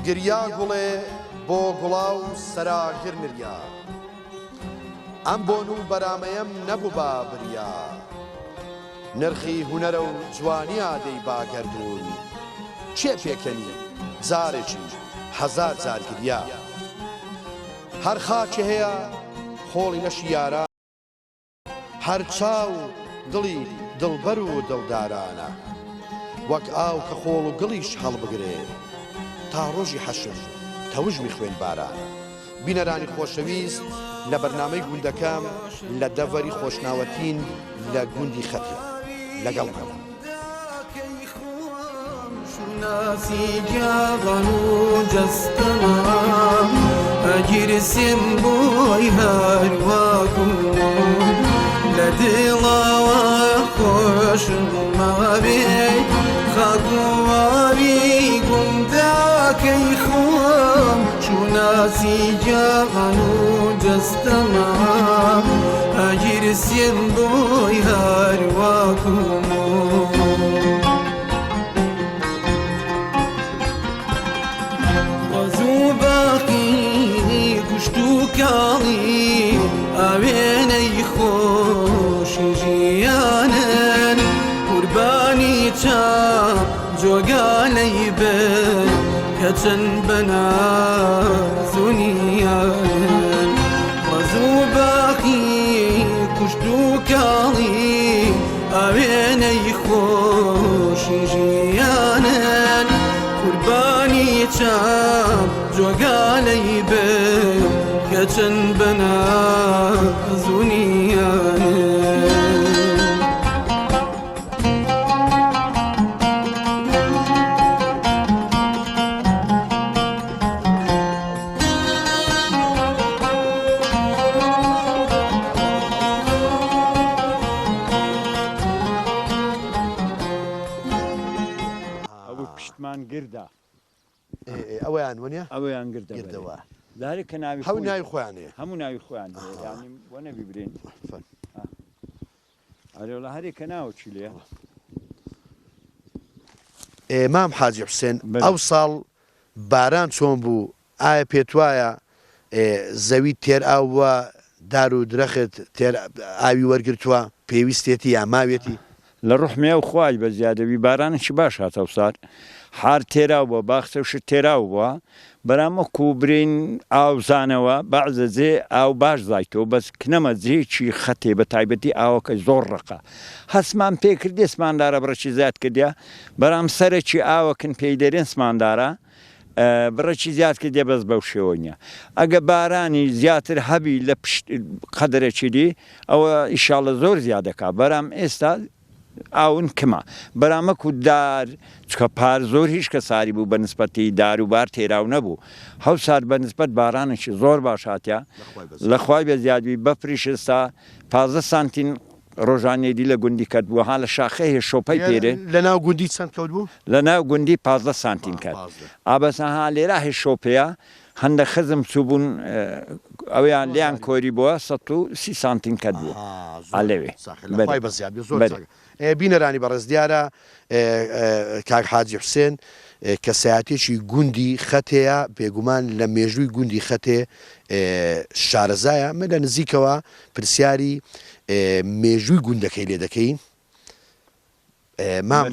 گریا گوڵێ بۆ گوڵاو سەرا گرنریا ئەم بۆن و بەرامەیەم نەبوو با بریا نرخی هونەرە و جوانیا دەی باگەردون چێ پێکەنی جارێکی هەزار جار گریا هەر خاچێ هەیە خۆڵی لەشی یاران هەر چاو دڵی دڵبەر و دڵدارانە وەک ئاو کە خۆڵ و گڵیش هەڵبگرێ تا ڕۆژی حەشر تەوژمی خوێن بارانە بینەرانی خۆشەویست لە بەرنامەی گوندەکەم لە دەڤەری خۆشناوەتین لە گوندی خەتە لەگەڵ بەڵام ناسی جاغن و جستم ئەگیرسیم بۆی هەرواکم لە دڵاوە خۆشم مابێ خاگوڵاوی گوندەکەی خۆم چوناسی جاغن و جستم ئەگیرسیم بۆی هەرواکم کاڵی ئاوێنەی خۆشی ژیانن قوربانی چاو جۆگانەی بن کە چەند بەنازونیانن ڕەزوو باقی کوشت و کاڵی ئاوێنەی خۆشی ژیانن قوربانی چاو جۆگانەی بن کە چەند بەنازونیانن ئەوە پشتمان گردا ئەوەیان وەنیە ئەوەیان گردەوە دارێ کە ناوی هەموو ناوی خۆیانەیە هەموو ناوی خۆیان ینی بۆ نەبیبرێن ئەرێوڵە هەرێکە ناوچی لێ مام حاجی حوسێن ئەو ساڵ باران چۆن بوو ئایا پێت وایە زەوی تێر ئاوە دار و درەخت تێر ئاوی وەرگرتووە پێویستێتی یا ماوێتی لە ڕوحمێ و خوای بە زیادەوی بارانشی باش هاتە سار حار تێراو بووە باخچەوشت تێراو بووە بەرامە کوبرین ئاوزانەوە بەعزە جێ ئاو باش زایتەوە بەس کنەمە جێکی خەتێ بە تایبەتی ئاوەکە زۆر ڕقە هەسمان پێکردی سماندارە بڕەکی زیاد کردیا بەرام سەرەکی ئاوەکن پێی دەرێن سماندارە بڕەکی زیاد کردێ بەس بەو شێوە نییە ئەگە بارانی زیاتر هەبی لە قەدرەکی دی ئەوە ئیشاڵە زۆر زیادەکە بەرام ئێستا ئاون کمە بەرامەک و دار چکە پار زۆر هیچ کە ساری بوو بە نسبەتی دار و بار تێراو نەبوو هەو سار بە نسبەت بارانێکی زۆر باش هاتیە لە خوای بە زیادوی بەفریش ئێستا 15 سانتین ڕۆژانێدی لە گوندی کەت بووە ها لە شاخەیە شۆپەی پێرێ لە ناو گوندی چەند کەوت بوو لە ناو گوندی 15 سانتین کرد ئابەسەها لێرا هێ شۆپەیە هەندە خزم چوبوون ئەویان لیان کۆری بووە 130 سانتین کەت بوو ئالێوێ بینەرانی بەڕێز دیارە کاک حاجی حوسێن کە سەیاتێکی گوندی خەتەیە بێگومان لە مێژووی گوندی خەتێ شارەزایە من لە نزیکەوە پرسیاری مێژووی گوندەکەی لێ دەکەین مام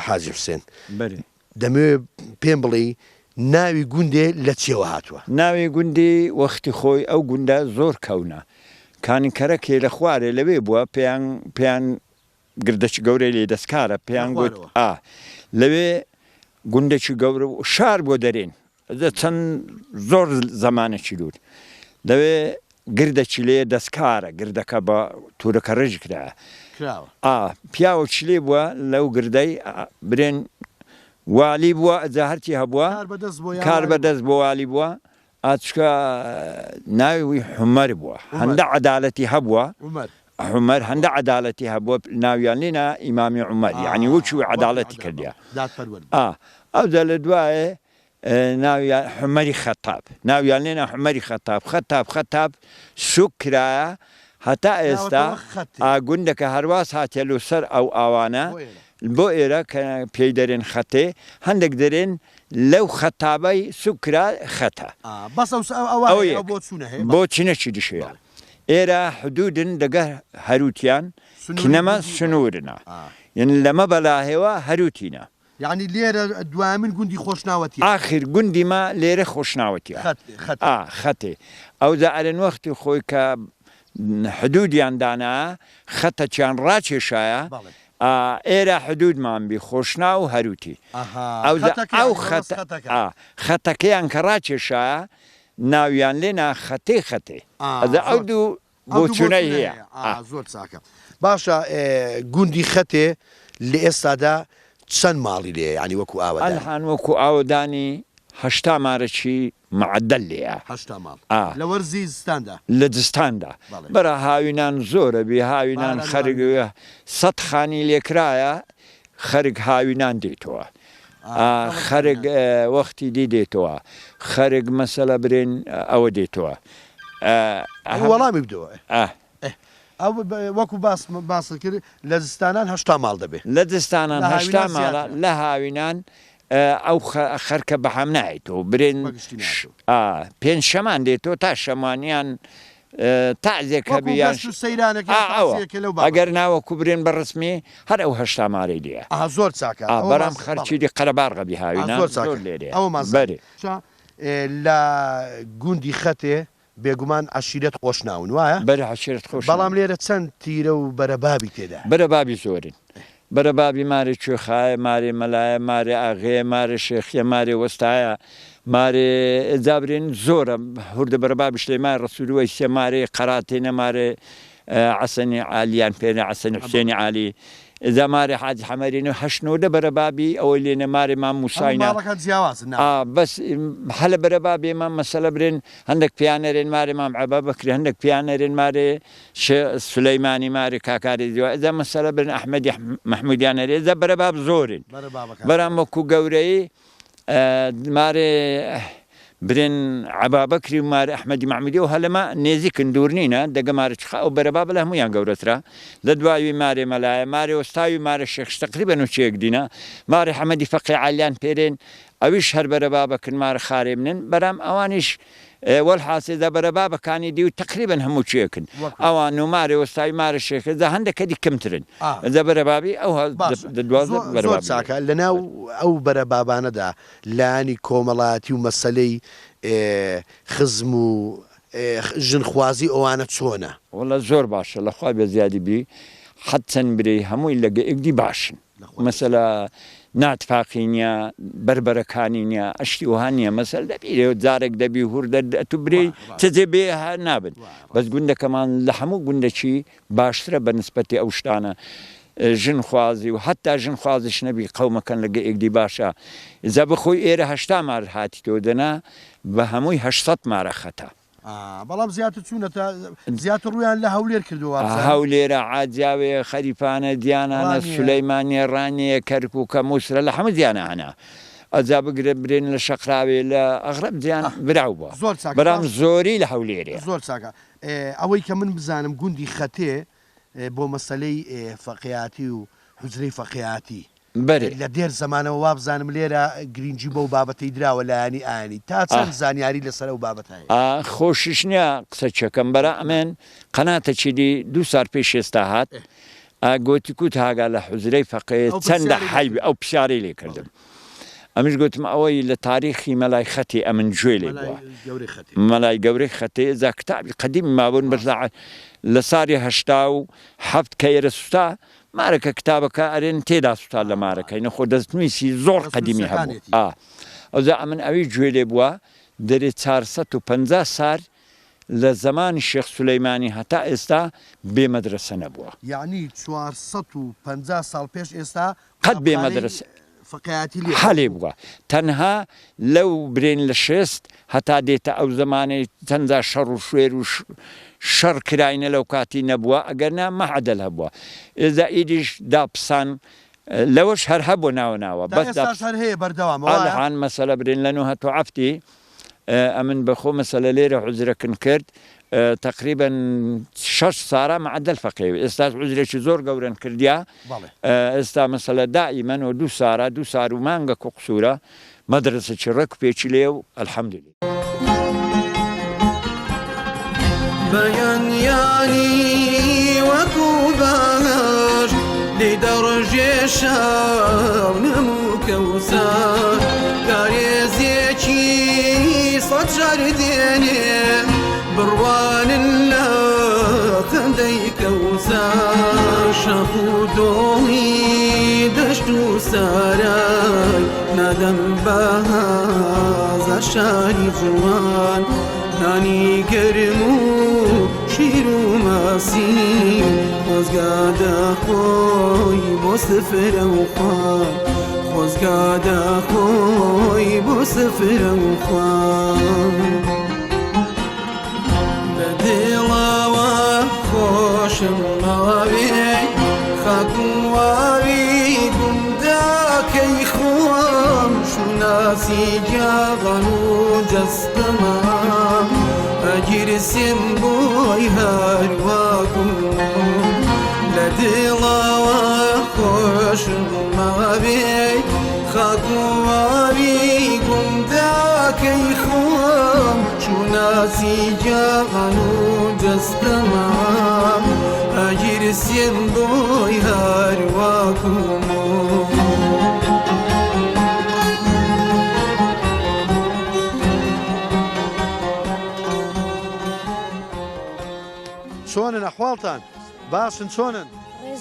حاجی حوسێن دەمەوێت پێم بڵێ ناوی گوندێ لە چێوە هاتووە ناوی گوندی وەختی خۆی ئەو گوندە زۆر کەونە کانیکەرەکێ لە خوارێ لەوێ بووە پێیان گردەکی گەورەی لێ دەستکارە پێیان گوت لەوێ گوندێکی گەورە شار بۆ دەرێن چەند زۆر زمانێکی دوور لەوێ گردەکی لێ دەستکارە گردەکە بە تورەکە ڕێژ کرایە پیاوەکی لێ بووە لەو گردەی برێن والی بووە ئەجا هەرچی هەبووە کار بەدەست بۆ والی بووە ئاچکە ناوی حومەر بووە هەندە عەدالەتی هەبووە عمر هەندە عەدالەتی هەبووە ناویان لێنە ئیمامی عومەر یعنی وەکوی عەدالەتی کردیە ئەودا لە دوایێ ناویان حومەری خەتاب ناویان لێنە حومەری خەتاب سوک کرایە هەتا ئێستا گوندەکە هەرواز هاتیە لەسەر ئەو ئاوانە بۆ ئێرە کە پێی دەرێن خەتێ هەندێک دەرێن لەو خەتابەی سوکرا خەتە بەس ئەو بۆ چوونە هەیە بۆ چینەکی دشەیە ئێرە حدودن دەگە هەروتیان کینەمە سنوورنە یعنی لەمە بەلاهێوە هەروتینە یعنی لێرە دوامین گوندی خۆشناوەتی آخر گوندیمە لێرە خۆشناوەتیە خەتێ ئەو زارن وەختی خۆی کە حدودیان دانا خەتەچیان ڕاکێشایە ئێرە حدودمان بی خۆشنا و هەروتی ئەو خەتەکەیان کە ڕاکێشایە ناویان لێنا خەتێ ئەو دوو بۆ چونەی هەیە زۆر چاکە باشە گوندی خەتێ لە ئێستادا چەند ماڵی لێ ینی وەکو ئەلحان وەکو ئاوەدانی هەشتا مارەکی معدل لێە لە وەرزی زستاندا لە دستاندا بەرە هاوینان زۆرە بێ هاوینان خەرگ 100 خانی لێکرایە خەرگ هاوینان دێتەوە خەرگ وەختی دی دێتەوە خەرگ مەسەلە برێن ئەوە دێتەوە وەڵامی بدەوە ئەو وەکو باسە کرد لە زستانان هەشتا ماڵ دەبێت لە دستانان هەشتا ماڵە لە هاوینان ئەو خەرکە بەحەم نایێتەوە برێن پێنج شەمان دێتەوە تا شەمانیان تازێکە بیان ئەگەر ناوەکو برێن بە ڕسمی هەر ئەو هەشتا مارەی لێە زۆر چاکە بەرام خەرچی دی قەرەبارغەبی هاوینان زۆر لێرێ بەرێ لە گوندی خەتێ بێگومان عشیرەت خۆش ناون وایە بەرە عشیرەت خۆش بەڵام لێرە چەند تیرە و بەرەبابی تێدا بەرەبابی زۆرن بەرەبابی مارێ کوێخایە مارێ مەلایە مارێ ئاغەیە مارێ شێخیە مارێ وەستایە مارێ ئەجابرێن زۆرە هوردە بەرەبابیش لێ مای ڕەسوولوەی سێ مارێ قەراتێنە مارێ عەسەنی عالیان پێنە عەسەنی حوسێنی عالی ئەجا مارێ حاج حەمەرین و هەشنۆدە بەرەبابی ئەوەی لێنە مارێ مام موساینە بەس هەلە بەرەبابێ مام مەسەلە برێن هەندێک پیانەرێن مارێ مام عەبا بەکری هەندێک پیانەرێن مارێ سولەیمانی مارێ کاکاری دیوە ئەجا مەسەلە برن ئەحمەدی مەحموودیانەرێ ئەجا بەرەباب زۆرن بەرام وەکو گەورەی مارێ برێن عەبا بەکری و مارێ ئەحمەدی مەحموودی و هەلەمە نێزیکن دوور نینە دەگە مارە چخا و بەرەباب لە هەمویان گەورەترە لە دوایوی مارێ مەلایە مارێ وەستاوی مارە شێخش تەقریبەن و چێک دینە مارێ حەمەدی فەقی عالیان پێرێن ئەویش هەر بەرەبابەکن مارە خارێ منن بەرام ئەوانیش والحاسێدا بەرەبابەکانی دی و تقریبەن هەموو چێکن ئەوان و مارێ وەستاوی مارە شێخدا هەندێکەدی کەمترن ئەدا بەرەبابی ئەو زۆر چاکە لەناو ئەو بەرەبابانەدا لانی کۆمەڵایەتی و مەسەلەی خزم و ژنخوازی ئەوانە چۆنە وڵە زۆر باشە لەخوا بێ زیادی بی حەت چەند برەی هەمووی لەگە ئێکدی باشن مەسەلە ناتفاقی نییە بربەرەکانی نییە ئەشتی وها نییە مەسەل دەبیێ جارێک دەبی هوردە تو برێ چجێ بێ نابن بەس گوندەکەمان لە هەموو گوندەکی باشترە بە نسبەتی ئەو شتانە ژنخوازی و حتا ژنخوازش نەبی قەومەکەن لەگە ئێکدی باشە ئێجا بخۆی ئێرە هەشتا مار هاتیتەوە دەنا بە هەمووی 800 مارە خەتە بەڵام زیاتر چوونەتە زیاتر ڕویان لە هەولێر کردووە هەولێرە عاجاوێ خەریفانە دیانانە سولەیمانیە ڕانیە کەرکووکە مووسرە لە هەموو دیانە هەنا ئەجا بگرێ برێن لە شەقراوێ لە ئەغرب دییان براو بووە بەرام زۆری لە هەولێرێ زۆر چاکە ئەوەی کە من بزانم گوندی خەتێ بۆ مەسەلەی فەقیهاتی و حوزرەی فەقیهاتی لە دێر زمانەوە وا بزانم لێرە گرنگجی بۆ بابەتەی دراوە لایانی ئاینی تا چەند زانیاری لەسەر و بابەت هەیە خۆشیش نییە قسەچەکەم بەرە ئەمێن قەناتە چیدی 2 سال پێش ئێستا هات گوتی کوت هاگا لە حوزرەی فەقیه چەندە حیبی ئەو پشارەی لێ کردم ئەمیش گوتم ئەوەی لە تاریخی مەلای خەتی ئەمن گوێ لێ بووە مەلای گەورەی خەتێ ئەجا کتابی قەدیمی مابوون بەرزا لە ساری 1970 کە ئێرە سوتا مارەکە کتابەکە ئەرێن تێدا سوتا لە مارەکەی نەخۆ دەستنوویسی زۆر قەدیمی هەبوو ئەوجا ئەمن ئەوی گوێ لێ بووە دەرێ 450 سار لە زمانی شێخ سولەیمانی هەتا ئێستا بێ مەدرسە نەبووە یعنی 450 ساڵ پێش ئێستا قەت بێ مەدرسە حەلێ بووە تەنها لەو برێن لە شێست هەتا دێتە ئەو زمانەی چەندە شەڕ و شوێر و شەڕ کراینە لەو کاتی نەبووە ئەگەرنا مەعەدەل هەبووە ئێزا ئیدیش داپسان لەوەش هەر هەبوو ناوە بەس هەیە بەردەوام مەسەلە برێن لە 1970 ئەمن بەخۆ مەسەلە لێرە حوزرەکن کرد تقریبا 6 سارە معدل فەقیه ئێستا عوزرێکی زۆر گەورن کردیا ئێستا مەسەلە دائیمەن و 2 سارە 2 سار و مانگە قوقسوورە مەدرسەی ڕێک پێچی لێ و ئەلحەمدولێ بەیانیانی وەکو باش لێ دەڕژێ شاو نەموو کەوسەر کارێزێکی سەد جار دێنێ بڕوانن لە خەندەی کەوسەر شەق و دۆڵی دەشت و سارای نادەم بەهازار شاری جوان نانی گرم و شیر و ماسی خۆزگا دەخۆی بۆ سفرە و خوان خۆزگا دەخۆی بۆ سفرە و خوان بە دڵەوە خۆشم ماوێ خاک و واوی گوندەکەی خۆم شوناسی جاغان و جەستەما ئەگیرسێم بۆی هەروەکو لە دڵەوە خۆشم ماوێ خاک و واوی گوندەکەی خۆم شوناسی جاغان و جەستەما ئەگیرسێم بۆی هەروەکو چۆنن ئەحواڵتان باشن چۆنن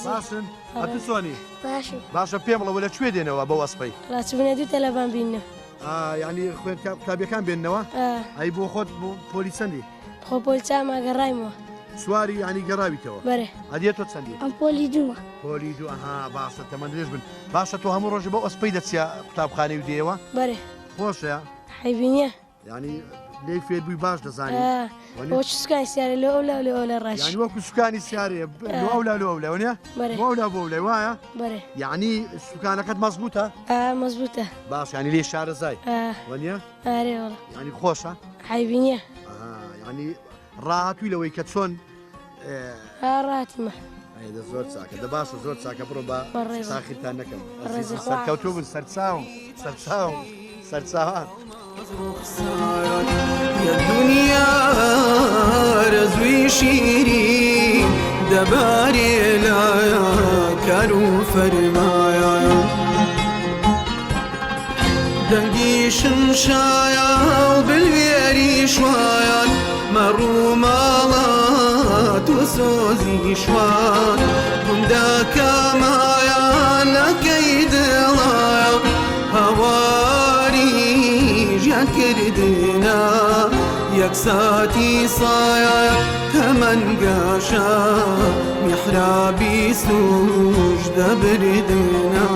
باشن ئەتو چۆنی باشە پێم بڵەوە لە کوێ دێنەوە بەو ئەسپەی ڕاستبوونە دوو تەلەبان بینە یعنی خوێن قوتابیەکان بێننەوە ئەی بۆ خۆت بۆ پۆلی چەندی خۆ پۆلیسا گەڕایمەوە سواری ینی گەڕاویتەوە بەرێ ئەدێت تۆ چەندی ئەم پۆلی دووە پۆلی دوو ئەها باشە تەمەند درێژ بن باشە تۆ هەموو ڕۆژە بۆ ئەسپەی دەچیا قوتابخانەی و دێەوە بەرێ خۆشە حیبینە ینی لێی فێربووی باش دەزانی بۆ سوکانی سیارە لە ئەولا لە ئەولا ڕاش ینی وەکو سوکانی سیارەیە لەولا لەوەونە بۆلا بۆ لای وایە بەرێ یعنی سوکانەکەت مەزبوطە مەزبوطە باش ینی لێ شارەزای وەنیە ئارێ ینی خۆشە حیبینە ینی ڕاهاتووی لەوەی کە چۆن ڕاتمە زۆر چاکە دە باشە زۆر چاکە بڕۆ بە ساخیتان نەکەم سەرکەوتوو بن سەرچاوم سەرچاوم سەرچاوان دنیا رەزوی شیری دەبارێ لایە کار و فەرمایە دەنگی شمشایە و بلوێری شوایان مەڕوو ماڵات و سۆزی شوان گوندەکەمایان لەکەی دڵایە هەواری ژیان کردنە یەک ساتی سایە تەمەنگەشە میحرابی سوش دەبردنە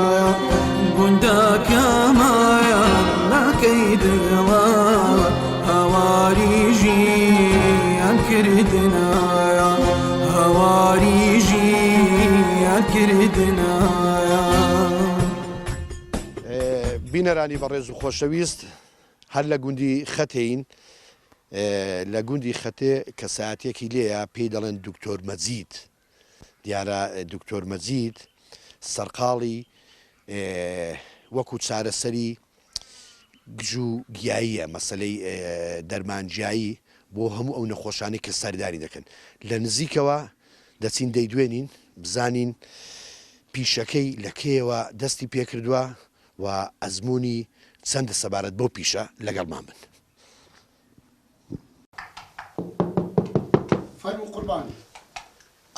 گوندەکەمایان لەکەی دڵە هەواری ژیان کردنە هەواری ژیان کردنە بینەرانی بەڕێز و خۆشەویست هەر لە گوندی خەتین لە گوندی خەتێ کە ساعتێکی لێیە پێی دەڵێن دکتۆر مەجید دیارە دکتۆر مەجید سەرقاڵی وەکو چارەسەری گژ و گیاییە مەسلەی دەرمانجیایی بۆ هەموو ئەو نەخۆشانی کە سەرداری دەکەن لە نزیکەوە دەچین دەیدوێنین بزانین پیشەکەی لە کێوە دەستی پێکردووە و ئەزمموی چەندە سەبارەت بۆ پیشە لەگەڵمان بن.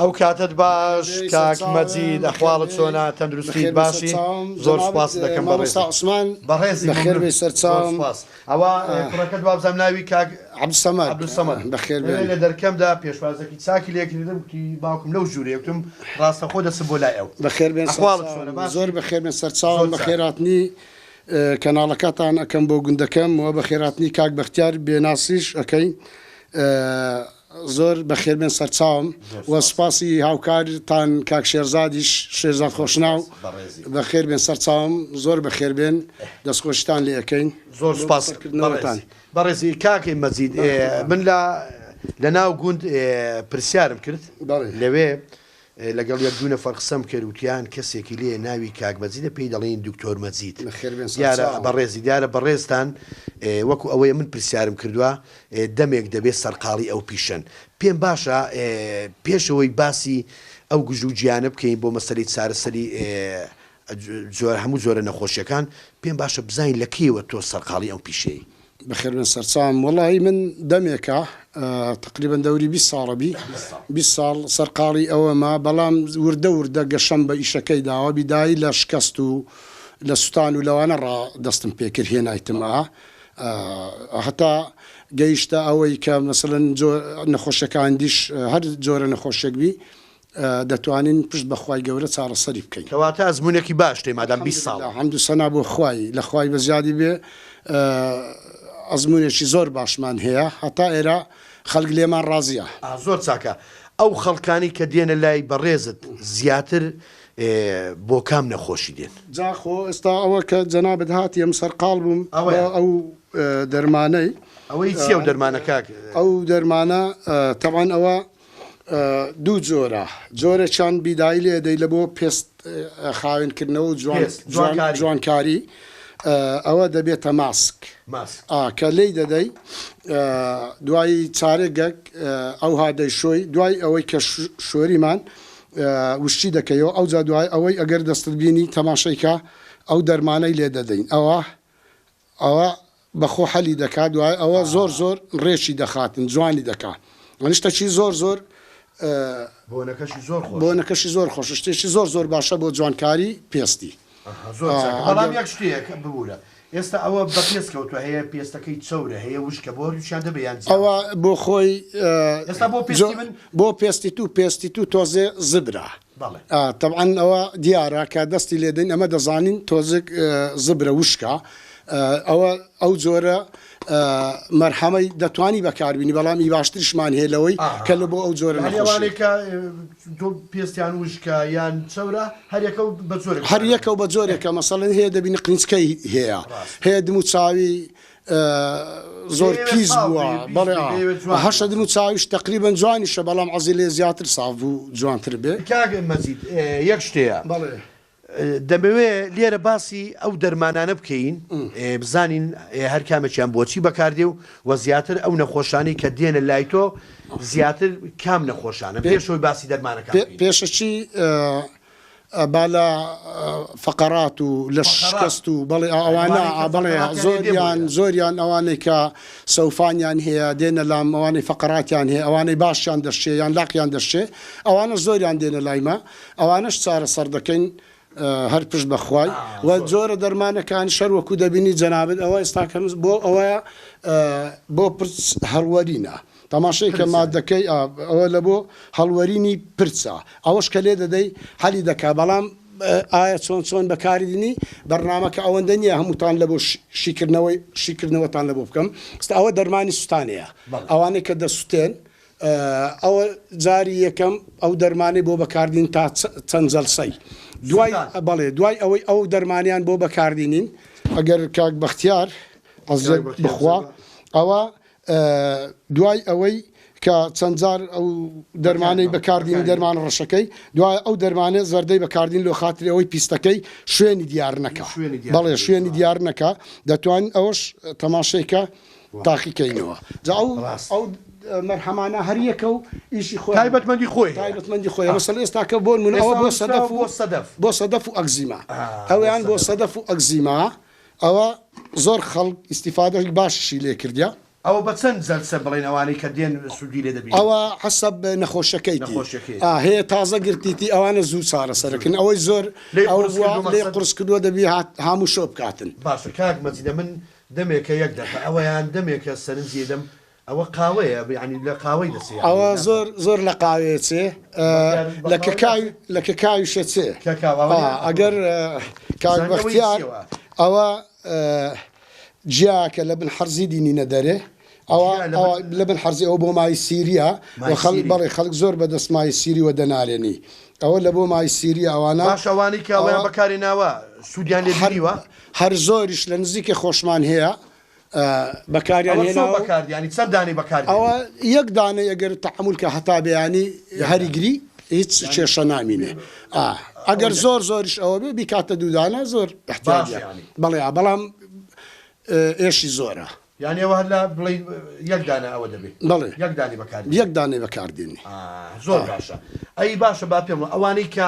ئەو کاتت باش کاک مەجید ئەحواڵت چۆنە تەندروستی باشی زۆر سپاس دەکەم بەڕێزی بەخێر سەرچاوم ئەوە کوڕەکەت بابزانام ناوی کاک عەبدولسەمەد بەخێر لە دەرکەمدا پێشوازێکی چاکی لێکردم کی باوکم لەو ژوورێ وتم ڕاستەخۆ دەچم بۆ لای ئەو بەخێر بێن زۆر بەخێر بێن سەرچاوم بەخێراتنی کەناڵەکەتان ئەەکەم بۆ گوندەکەم و بەخێراتنی کاک بەختیار بێناسیش ئەەکەین زۆر بەخێر بێن سەرچاوم و سوپاسی هاوکارتان کاک شێرزادیش شێرزاد خۆشناو بەخێر بێن سەرچاوم زۆر بەخێر بێن دەستخۆشتان لێ ئەەکەین زۆر سپاسکردنەوەتان بەڕێزی کاکی مەجید من لە ناو گوند پرسیارم کرد لەوێ لەگەڵ یەک دوو نەفەر قسەم کرد وتیان کەسێکی لێ ناوی کاک مەجیدە پێی دەڵێن دکتۆر مەجید دیارە بەڕێزی دیارە بەڕێزتان وەکو ئەوەیە من پرسیارم کردووە دەمێک دەبێت سەرقاڵی ئەو پیشن پێم باشە پێشەوەی باسی ئەو گژوجیانە بکەین بۆ مەسەلەی چارەسەری هەموو زۆرە نەخۆشیەکان پێم باشە بزانین لە کێوە تۆ سەرقاڵی ئەو پیشەی بخير من سرسام والله من دميكا تقريبا دوري 20 ساڵە 20 ساڵ سەرقاڵی ئەوەما بەڵام وردە گەشەم بە ئیشەکەی داوە بیدایی لە شکست و لە سوستان و لەوانە ڕادەستم پێکرد هێنایتمە هەتا گەیشتە ئەوەی کە مەسەڵەن نەخۆشیەکان دیش هەر جۆرە نەخۆشیێکبی دەتوانین پشت بەخوای گەورە چارەسەری بکەین کەواتە ئەزمونێکی باش تێمادام 20 ساڵ حەمد و سەنا بۆ خوای لە خوای بەزیادی بێ ئەزمونێکی زۆر باشمان هەیە هەتا ئێرە خەڵک لێمان ڕازیە زۆر چاکە ئەو خەڵکانی کە دێنە لای بەڕێزت زیاتر بۆ کام نەخۆشی دێن جاخۆ ئێستا ئەوە کە جەنابەت هاتی ئەم سەرقاڵ بووم ئەو دەرمانەی ئەوەی چی ئەو دەرمانە کاک ئەو دەرمانە تەوان ئەوە دوو جۆرێکیان بیدایی لێ دەی لە بۆ پێست خاوێنکردنەوە جوانکاری ئەوە دەبێتە ماسک کە لێی دەدەی دوایی چارێگەک ئەو هادەی شۆی دوای ئەوەی کە شۆریمان وشتی دەکەیەوە ئەو جا دوای ئەوەی ئەگەر دەستت بینی تەماشەیکە ئەو دەرمانەی لێ دەدەین ئەوە بەخۆ حەلی دەکات دوای ئەوە زۆر ڕێکی دەخاتن جوانی دەکات شتێکی زۆر بۆنەکەشی زۆر خۆش شتێکی زۆر باشە بۆ جوانکاری پێستی بەڵام یەک شتێک ببوورە ئێستا ئەوە بە پێست کەوتوە هەیە پێستەکەی چەورە هەیە وشکە بۆ هیچیان دەبیان ئەوە بۆ خۆی ئێستا بۆ پێستی تو تۆزێ زبرە طبعاً ئەوە دیارە کە دەستی لێدەین ئەمە دەزانین تۆزێک زبرە وشکە ئەو جۆرە مەرحەمەی دەتوانی بەکاربینی بەڵامی باشترشمان هەیە لەوەی کە لە بۆ ئەو جۆرە نەخۆشیەکە پێستیان وشکە یان چەورە هەر یەکە بە جۆرێکە مەسەڵەن هەیە دەبینی قنچکەی هەیە دم و چاوی زۆر پیس بووە بەڵێ هەشە دم و چاویش تقریبا جوانیشە بەڵام عەزی لێ زیاتر ساف و جوانتر بێ کاک مەجید یەک شتەیە دەمەوێت لێرە باسی ئەو دەرمانانە بکەین بزانین هەر کامێکیان بۆچی بەکاردێ و زیاتر ئەو نەخۆشانی کە دێنە لای تۆ زیاتر کام نەخۆشانە پێشەوەی باسی دەرمانەکان پێشەچی بالا فقرات و لە شکست و بەڵێ ئەوانە بەڵێ زۆریان ئەوانەی کە سەوفانیان هەیە دێنە لام ئەوانەی فقراتیان هەیە ئەوانەی باشیان دەشێ یان لاقییان دەشێ ئەوانە زۆریان دێنە لایمە ئەوانەش چارە سەر دەکەین هەر پشت بەخوای و جۆرە دەرمانەکان شەروەکو دەبینی جەنابەت ئەوە ئێستاکەم بۆ ئەوەیە بۆ پرس هەڵوەرینە تەماشای کە مادەکەی ئەوە لە بۆ هەڵوەرینی پرچە ئەوەش کە لێ دەدەی هەلی دەکا بەڵام ئایا چۆن بەکاردنی بەرنامەکە ئەوەندە نییە هەمووتان لە بۆ شیکردنەوەتان لە بۆ بکەم ئستا ئەوە دەرمانی سوستانەیە ئەوانەی کە دەسووتێن ئەوە جاری یەکەم ئەو دەرمانی بۆ بەکاردین تا چەند جەلسەی دوای ئەوەی ئەو دەرمانیان بۆ بەکاردینین ئەگەر کاک بەختیار ئەزێک بخوا ئەوە دوای ئەوەی کە چەند جار ئەو دەرمانەی بەکاردین دەرمان ڕەشەکەی دوای ئەو دەرمانێ زەردەی بەکاردین لۆ خاتری ئەوەی پیستەکەی شوێنی دیار نەکە بەڵێ شوێنی دیار نەکە دەتوانین ئەوەش تەماشەیکە تاقیکەینەوە ئەو مەرحەمانە هەریەکە و ئیشی خۆی تایبەتمەندی خۆی مەسەڵ ئێستاکە بۆ منەوە بۆ سەدەف و ئەگزیما ئەویان بۆ سەدەف و ئەگزیما ئەوە زۆر خەڵک ئیستیفادەی باششی لێ کردیا ئەوە بە چەند جەلسە بڵێن ئەوانەی کە دێن سوودی لێ دەبین ئەوە حەسەب نەخۆشەکەیتی هەیە تازە گرتیتی ئەوانە زوو چارەسەرەکەن ئەوەی زۆر لێ قورس کردووە دەبی هەموو شۆ بکاتن باشە کاک مەجیدە من دەمێکە یەک دەکە ئەوەیان دەمێکە سەرنجی دەم ئەوە قاوەیە ینی لە قاوەی دەسێ ئەوە زۆر لە قاوێ چێ لە کەکاوی شە چێ ئەگەر کاک بەختیار ئەوە جیاکە لە بن حەرزی دینینە دەرێ ئەوە لە بن حەرزی ئەو بۆ مای سیریە بەڵێ خەڵک زۆر بەدەست مای سیری وە دەنالێنی ئەوە لە بۆ مای سیری ئەوانە باشەوانی کە ئەویان بەکاری ناوە سوودیان لێدیوە هەر زۆریش لە نزیکە خۆشمان هەیە بەکاریان بەکاردیانی چەند دانی بەکار ئەوە یەک دانە ئەگەر تەحمل کە هەتا بەیانی هەریگری هیچ کێشە نامینێ ئەگەر زۆریش ئەوە بێ بیکاتە دوودانە زۆر احتیاجە بەڵام ئێشی زۆرە یعنی ئەوە لە بڵێ یەک دانە ئەوە دەبێت بەڵێ یەک دانی بەکاردێنی زۆر باشە ئەی باشە با پێم ئەوانەی کە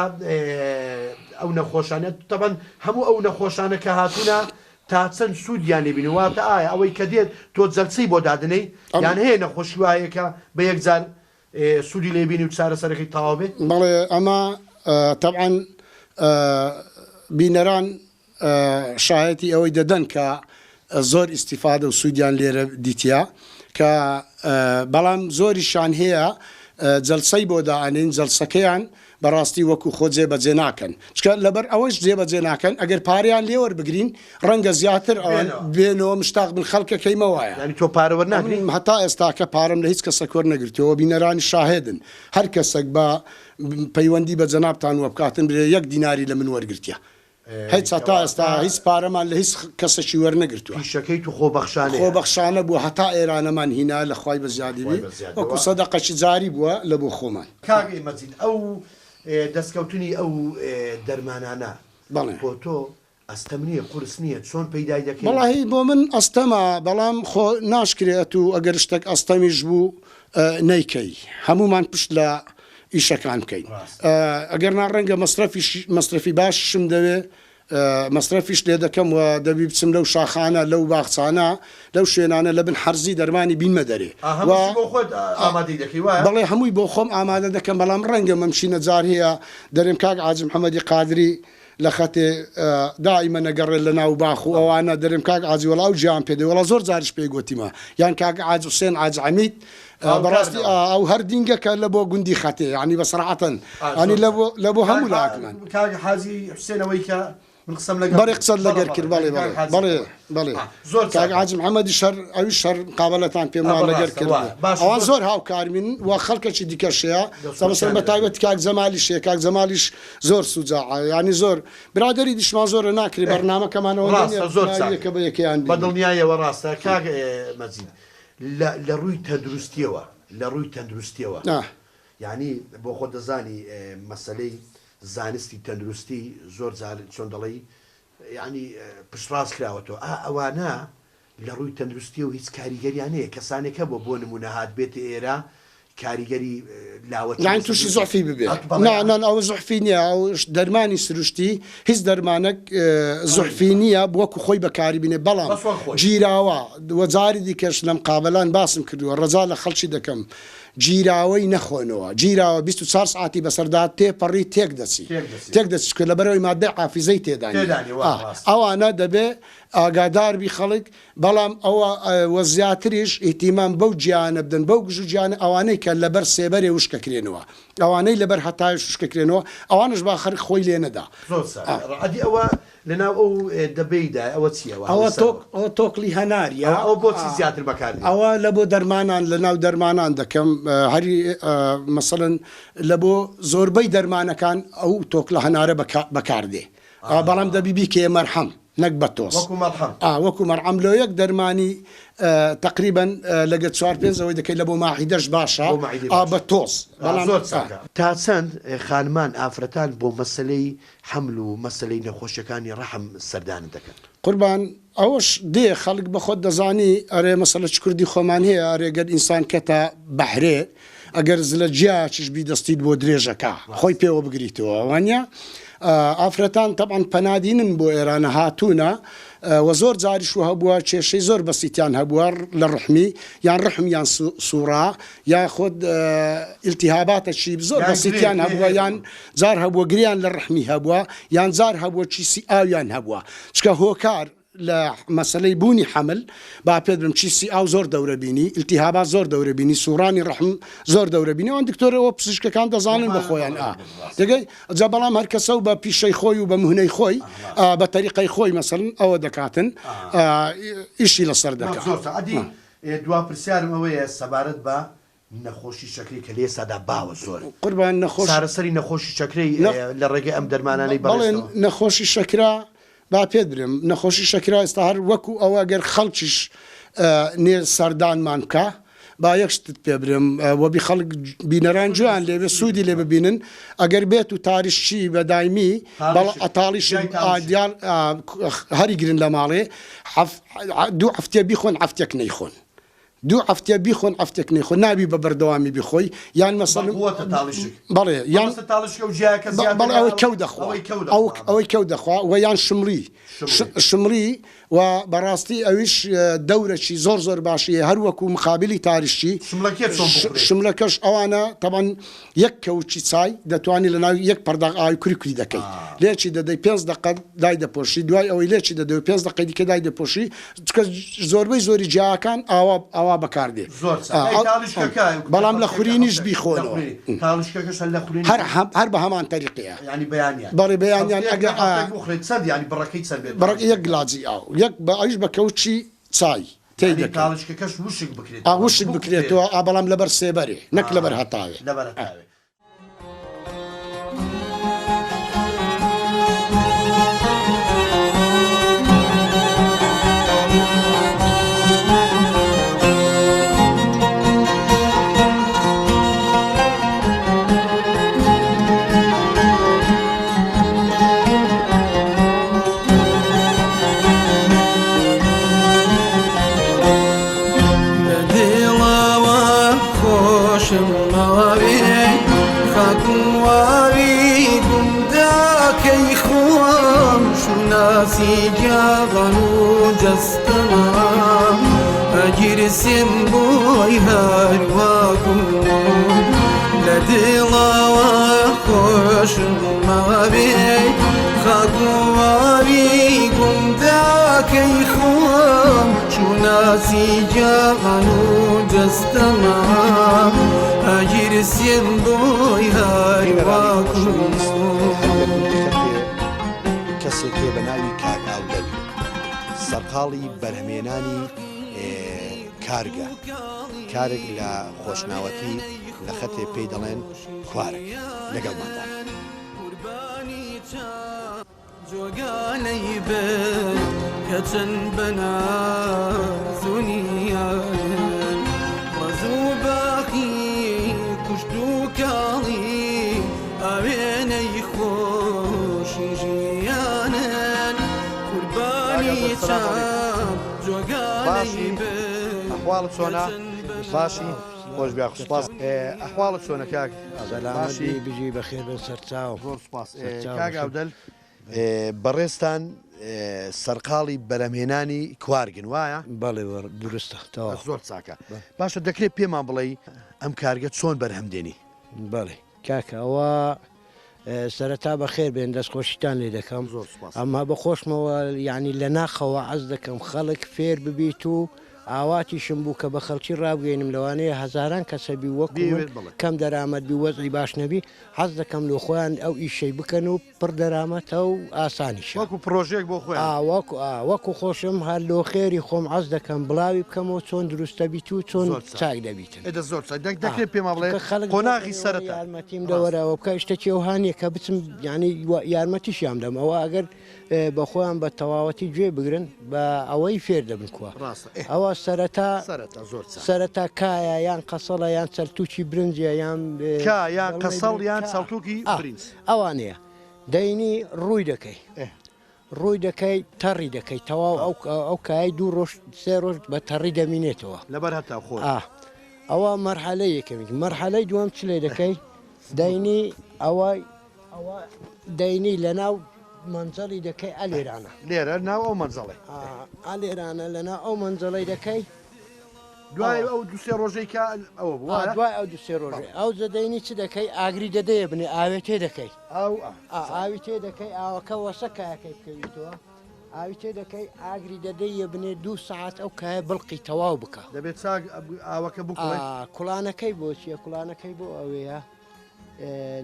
ئەو نەخۆشانێت تەبەن هەموو ئەو نەخۆشانە کە هاتوونە تا چەند سوودیان لێبین واتە ئایا ئەوەی کە دێت تۆ جەرچەی بۆ دادنەی یان هەیە نەخۆشی وایە کە بە یەکجار سوودی لێبینی و چارەسەرەکەی تەواو بێت بەڵێ ئەمە تەبعەن بینەران شایەتی ئەوەی دەدەن کە زۆر ئیستیفادە و سوودیان لێرە دیتیا کە بەڵام زۆریشان هەیە جەلسەی بۆ دائانین جەلسەکەیان بەڕاستی وەکو خۆ جێبەجێ ناکەن چکە لەبەر ئەوەش جێبەجێ ناکەن ئەگەر پاریان لێوەربگرین ڕەنگە زیاتر ئەوان بێنەوە مشتاق بن خەڵکەکەیمە وایە تۆ پارەوە ناگرین هەتا ئێستاکە پارەم لە هیچ کەسە کۆر نەگرتەوە بینەرانی شاهێدن هەر کەسێک بە پەیوەندی بە جەنابتان وە بکاتن برێ 1 دیناری لە من وەرگرتیە هیچ هەتا ئێستا هیچ پارەمان لە هیچ کەسێکی وەرنەگرتووە پیشەکەی تو خۆبەخشانە بووە هەتا ئێرانەمان هینا لە خوای بەزیادیبی وەکو سەدەقەشی جاری بووە لە بۆ خۆمان کاگەی مەجید ئەو دەستکەوتنی ئەو دەرمانانە بۆ تۆ ئەستەم نییە قورس نییە چۆن پەیدای دەکەی بەڵی بۆ من ئەستەمە بەڵام خۆ ناشکرێت و ئەگەر شتێک ئەستەمیش بوو نەیکەی هەمومان پشت لە ئیشەکان بکەین ئەگەر ناڕەنگە مەصرفی باششم دەوێ مەصرفیش لێ دەکەم و دەبی بچم لەو شاخانە لەو باخچانە لەو شوێنانە لە بن حەرزی دەرمانی بینمە دەرێ بەڵێ هەمووی بۆ خۆم ئامادە دەکەم بەڵام ڕەنگە مەمشینە جار هەیە دەرێم کاک حاجی محەممەدی قادری لە خەتێ دائیمە نەگەڕێت لە ناو باخ و ئەوانە دەرێم کاک حاجی وەڵاو گیان پێدە وەڵا زۆر جاریش پێی گوتیمە یان کاک حاج حوسێن حاج حەمید بەڕاستی ئەو هەر دینگەکە لە بۆ گوندی خەتێ ینی بەسەرعەتەن ینی لە بۆ هەموو لاکمان کاک حاجی حوسێنەوەی کە بەڵێ قسەت لەگەر کرد بەڵێ زۆر کاک حاجی محەممەدی شەر ئەوی شەر قابلەتان پێم وان لەگەر کرد ئەوان زۆر هاوکارمین و خەڵکەکی دیکەشەیە سەمەسەر بە تایبەت کاک جەمالیش هەیە کاک جەمالیش زۆر سوجاعە ینی زۆر برادەری دیشمان زۆرە ناکری بەرنامەکەمانەوە یەکە بە یەکەیان بەدڵنیایەوە ڕاستە کاک مەجید لە ڕووی تەندروستیەوە یعنی بۆ خۆ دەزانی مەسەلەی زانستی تەندروستی زۆر جار چۆن دەڵێ ینی پشتڕاست کراوەتەوە ئەوانە لە ڕووی تەندروستی و هیچ کاریگەریان هەیە کەسانێکە بۆ نمونە هات بێت ئێرە کاریگەری لاوە یان تووشی زۆفی ببێت ئەوە زۆحفی نییە ئەو دەرمانی سروشتی هیچ دەرمانێک زۆحفی نییە بوەکو خۆی بەکاری بینێ بەڵام گیراوە وەجاری دیکەش لەم قابلان باسم کردووە ڕەجا لە خەڵکی دەکەم گیراوەی نەخۆنەوە گیراوە 24 ساعتی بەسەردا تێپەڕی تێک دەچی کرد لەبەرەوەی مادەی حافیزەی تێدانی ئەوانە دەبێ ئاگاداربی خەڵک بەڵام ئەوە وە زیاتریش ئیتیمان بەو گیانە بدەن بەو گژ و گیانە ئەوانەی کە لەبەر سێبەرێ وشکەکرێنەوە ئەوانەی لەبەر هەتای وشکەکرێنەوە ئەوانش با خەرک خۆی لێ نەدا ئەوە لەناو ئەو دەبەیدا ئەوە چیەوە ئەوە تۆکلی هەناریە ئەو بۆچی زیاتر بەکار ئەوە لە بۆ دەرمانان لە ناو دەرمانان دەکەم هەری مەسەڵەن لە بۆ زۆربەی دەرمانەکان ئەو تۆکلە هەنارە بەکاردێ بەڵام دەبیبی کێ مەرحەم نەک بە تۆس وەکو مەرحەم لۆ یەک دەرمانی تقریبا لەگە 4-5 دەکەی لە بۆ ماهیدەش باشە بە تۆس تا چەند خانمان ئافرەتان بۆ مەسلەی حەمل و مەسلەی نەخۆشیەکانی ڕەحم سەردان دەکەن قوربان ئەوەش دێ خەڵک بە خۆت دەزانی ئەرێ مەسەلە چ کوردی خۆمان هەیە ئەرێگەر ئینسان کەتە بەحرێ ئەگەر زلە جیاچش بی دەستیت بۆ درێژەکە خۆی پێوە بگریتەوە وانە ئافرەتان تەبعاً پەنادینن بۆ ئێرانە هاتوونە و زۆر جاریش و هەبووە کێشەی زۆر بەسییتیان هەبووە لە ڕحمی یان ڕحم یان سوورا یا خۆت ئیلتیهاباتەکی زۆر بەسییتیان هەبووە یان جار هەبووە گریان لە ڕحمی هەبووە یان جار هەبووە چیسی ئاویان هەبووە چکە هۆکار لە مەسلەی بوونی حەمل با پێ برم چیسی ئاو زۆر دەورەبینی ئیلتیهابات زۆر دەورەبینی سوورانی ڕحم زۆر دەورەبینی ئەوان دکتۆرەوە پزیشکەکان دەزانن بە خۆیان دەگەی جا بەڵام هەر کەسە و بە پیشەی خۆی و بە مهنەی خۆی بە تەریقەی خۆی مەسەڵەن ئەوە دەکاتن ئیشی لەسەر دەکات دوا پرسیارم ئەوەیە سەبارەت بە نەخۆشی شەکری کە لێ سادا باوە زۆر قوربان نەخۆش سارەسەری نەخۆشی شەکرەی لە ڕێگەی ئەم دەرمانانەی بەڵێن نەخۆشی شەکرا با پێ درم نەخۆشی شەکرا ئێستا هەر وەکو ئەوە گەر خەڵکیش نێ سەردانمان بکە با یەکشتت پێ برم وەبی خەڵک بینەران جویان لێوێ سوودی لێ ببینن ئەگەر بێت و تاریشی بە دایمی بەڵ ئەتاڵیش دیار هەری گرن لە ماڵێ دوو هەفتێ بیخۆن هەفتێک نەیخۆن دوو هەفتێ بیخۆن هەفتێک نەیخۆن نابی بە بەردەوامی بخۆی یان مەسەڵ بەڵێ یان بەڵێ ئەوەی کەو دەخوا ئەوەی کەو دەخوا و یان شمری و بەڕاستی ئەویش دەورەی زۆر باشیە هەروەکو مخابلی تاریشی شملەکەش ئەوانە تەبەن یەک کەوچی چای دەتوانانی لە ناو یەک پەرداغ ئاوی کوری دەکەی لێکی دەدەی 5 دقە دای دەپۆشی دوای ئەوەی لێکی دەدەی 5 دقەی دیکە دای دەپۆشی چکە زۆربەی زۆری جیاکان ئاوا بەکاردێ بەڵام لە خورینیش بیخۆنەوە هەر بە هەمان تەریقەیە بەڵێ بەیانیان بەڕێک یەک گلاجی ئاو یەک بە ئەویش بە کەوچی چای وشک بکرێتەوە بەڵام لەبەر سێبەرێ نەک لەبەر هەتاوێ جاغن وجستنا أجرسم بوي هارواكم لدلا وخوش ما بي خاكواريكم ذاك يخوم شو ناسي جاغن وجستنا أجرسم بوي هارواكم کەسێکێ بە ناوی کاک ئاودەل سەرقاڵی بەرهەمێنانی کارگە کارێک لە خۆشناوەتی لە خەتێ پێی دەڵێن کوارێک لەگەڵماندا جۆگانەی بن کە چەند بەنازونیان ڕەزوو باقی کوشت و کاڵی ئاوێنەی خۆشی ژیانن قوربانی چاپ جۆگانەی بن ئەحواڵت چۆنە باشی خۆش بیا سوپاس ئەحواڵت چۆنە کاک سەلامەتی بژی بەخێر بن سەرچاو زۆر سوپاس کاک ئاودەل بەڕێستان سەرقاڵی بەرهەمێنانی کوارگن وایە بەڵێ درستە زۆر چاکە باشە دەکرێت پێمان بڵێ ئەم کارگە چۆن بەرهەمدێنی بەڵێ کاکە ئەوە سەرەتا بەخێر بێن دەستخۆشیتان لێ دەکەم ئەمما بەخۆشمەوە یعنی لە ناخەوە عەز دەکەم خەڵک فێر ببیت و ئاواتیشم بوو کە بە خەڵکی ڕابگەینم لەوانەیە هەزاران کەسەبی وەکو کەم دەرامەتبی وەزعی باش نەبی حەز دەکەم لە خۆیان ئەو ئیشەی بکەن و پڕ دەرامەتە و ئاسانیش وەکو پرۆژێک بۆ خۆیان وەکو خۆشم هەر لۆ خێری خۆم عەز دەکەم بڵاوی بکەمەوە چۆن دروستە بیت و چۆن چاک دەبیتن زۆر دەکرێت پێمان بڵێ قۆناغی سەرەتا یارمەتیم لەوەرەوە بکە شتێکی ئەوهانیە کە بچم ینی یارمەتیشیان دەم ئەوە ئەگەر بە خۆیان بە تەواوەتی گوێ بگرن بە ئەوەی فێر دەبن کووە ئەوە سەرەتا کایە یان قەسەڵە یان سەرتووکی برنجە یان قەسەڵ یان سەڵتووکی برنج ئەوانەیە دەینی ڕووی دەکەی تەڕی دەکەی تەواو ئەو کای 2 ڕۆژ 3 ڕۆژ بە تەڕی دەمینێتەوە لەبەر هەتا خۆ ئەوە مەرحەلەی یەکەمی مەرحەلەی دووەم چ لێ دەکەی دەینی ئەوە دەینی لە ناو منجەڵی دەکەی ئەلێرانە لێرە ناو ئەو منجەڵی ئەلێرانە لەنا ئەو منجەڵی دەکەی دوای ئەو 2 ڕۆژەی کە ئەوە دوای ئەو 2 ڕۆژێ ئەو زەدەینی چ دەکەی ئاگری دەدەیە بنێ ئاوێ تێ دەکەی ئاوی تێ دەکەی ئاوەکە وەسە کایەکەی بکەویتەوە ئاوی تێ دەکەی ئاگری دەدەیە بنێ 2 ساعت ئەو کایە بڵقی تەواو بکە دەبێت چاک ئاوەکە بکڵێ کوڵانەکەی بۆ چیە کوڵانەکەی بۆ ئەوەیە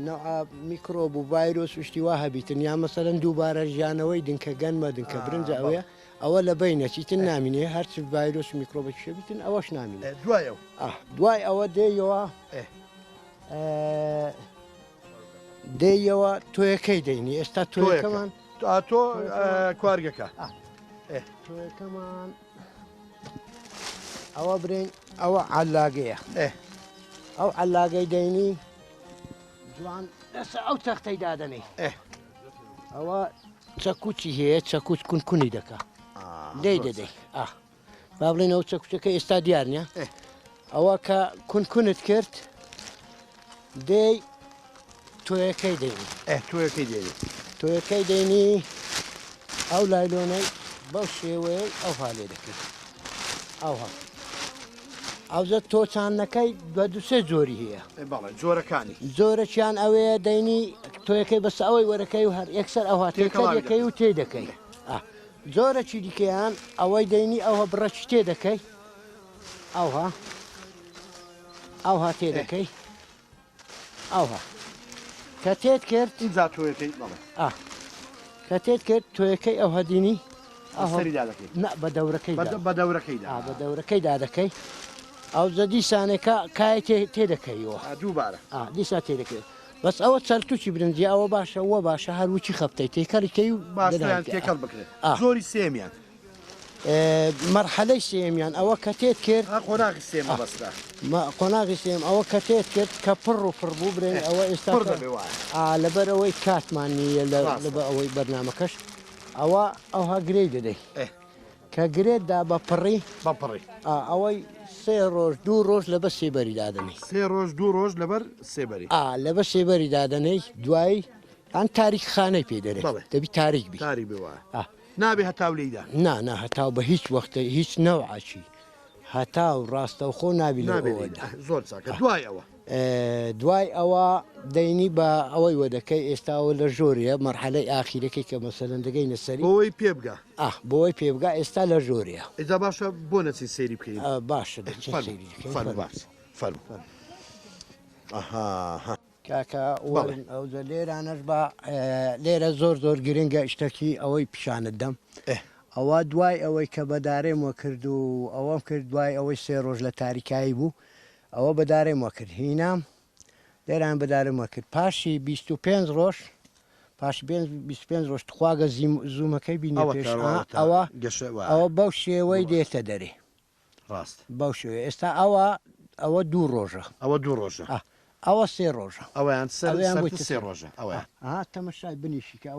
نەوع میکرۆب و ڤایرۆس وشتی وا هەبیتن یا مەسەرەن دووبارە ژیانەوەی دنکە گەنمە دنکە برنجە ئەوەیە ئەوە لە بینەچیتن نامینێ هەرچ ڤایرۆس و میکرۆبێکی شەبیتن ئەوەش نامینێ دوای ئەوە دێیەوە تۆیەکەی دەینی ئێستا تۆیەکەمان تۆ کوارگەکە تۆیەکەمان ئەوە برین ئەوە علاگەیە ئەو علاگەی دەینی جوان لەسەر ئەو تەختەی دادەنێ ئەوە چەکوچی هەیە چەکوچ کونکونی دەکا لێ دەدەی با بڵێنەوە چەکوچەکە ئێستا دیار نیە ئەوە کە کونکونت کرد دێی تۆیەکەی دەینی تۆیەکەی دەینی ئەو لایلۆنەی بەو شێوەیە ئەوها لێ دەکەیت ئەوها ئەوزە تۆچانەکەی بە دوسێ جۆری هەیە جۆرەکانی زۆرەچیان ئەوەیە دەینی تۆیەکەی بەس ئەوەی وەرەکەی و هەر یەکسەر ئەوها تێکەکەی و تێ دەکەی زۆرەکی دیکەیان ئەوەی دەینی ئەوە بڕەچ تێ دەکەی ئەوها تێ دەکەی ئەوها کە تێت کرد کە تێت کرد تۆیەکەی ئەو هەدینی بە دەورەکەیدا دەکەی ئەو زە دیسانێکە کای تێ دەکەیەوە دووبارە دیسا تێ دەکەیت بەس ئەوە چەرتوچی برنجی ئەوە باشە وە باشە هەروچی خەفتەی تێکەڵیکەی و تێکەڵ بکرێت زۆری سێمیان مەرحەلەی سێمیان ئەوە کە تێت کرد قۆناغی سێمە بەسرا قۆناغی سێم ئەوە کە تێت کرد کە پڕ و پڕ بوو برێن ئەوە ئێستا لەبەر ئەوەی کاتمان نیە لەبە ئەوەی بەرنامەکەش ئەوها گرەی دەدەی کە گرێتدا بە پڕی ئەوەی 3 ڕۆژ 2 ڕۆژ لەبەر سێبەری دادنی 3 ڕۆژ 2 ڕۆژ لەبەر سێبەری لەبەر سێبەری دادنەی دوایی ئەن تاریک خانەی پێ دەرێت دەبی تاریک بی نابێ هەتاو لێیدا نا هەتاو بە هیچ وەختە هیچ نەوعاچی هەتاو ڕاستەوخۆ نابی لەوەدا زۆر چاکە دوای ئەوە دوای ئەوە دەینی بە ئەوەی وەدەکەی ئێستاوە لە ژۆریە مەرحەلەی ئاخیرەکەی کە مەسەلەن دەگەینە سەری بۆی پێبگا بۆی پێبگا ئێستا لە ژۆریە ئێستا باشە بۆ نەچی سەیری بکەین باشە کاکە ئەوزە لێرانەش بە لێرە زۆر گرنگە شتێکی ئەوەی پیشانت دەم ئەوە دوای ئەوەی کە بەدارێمەوە کرد و ئەوەم کرد دوای ئەوەی 3 ڕۆژ لە تاریکایی بوو ئەوە بەدارێمەوە کرد هینام لێران بەدارێمەوە کرد پاشی 25 ڕۆژ پاش 25 ڕۆژ خواگە زوومەکەی بینی پێش ئەوە بەو شێوەی دێتە دەرێ ڕاست بەو شێوەیە ئێستا ئەوە 2 ڕۆژە ئەوە 3 ڕۆژە ئەویان سێ ڕۆژە تەمەشای بنیشیکە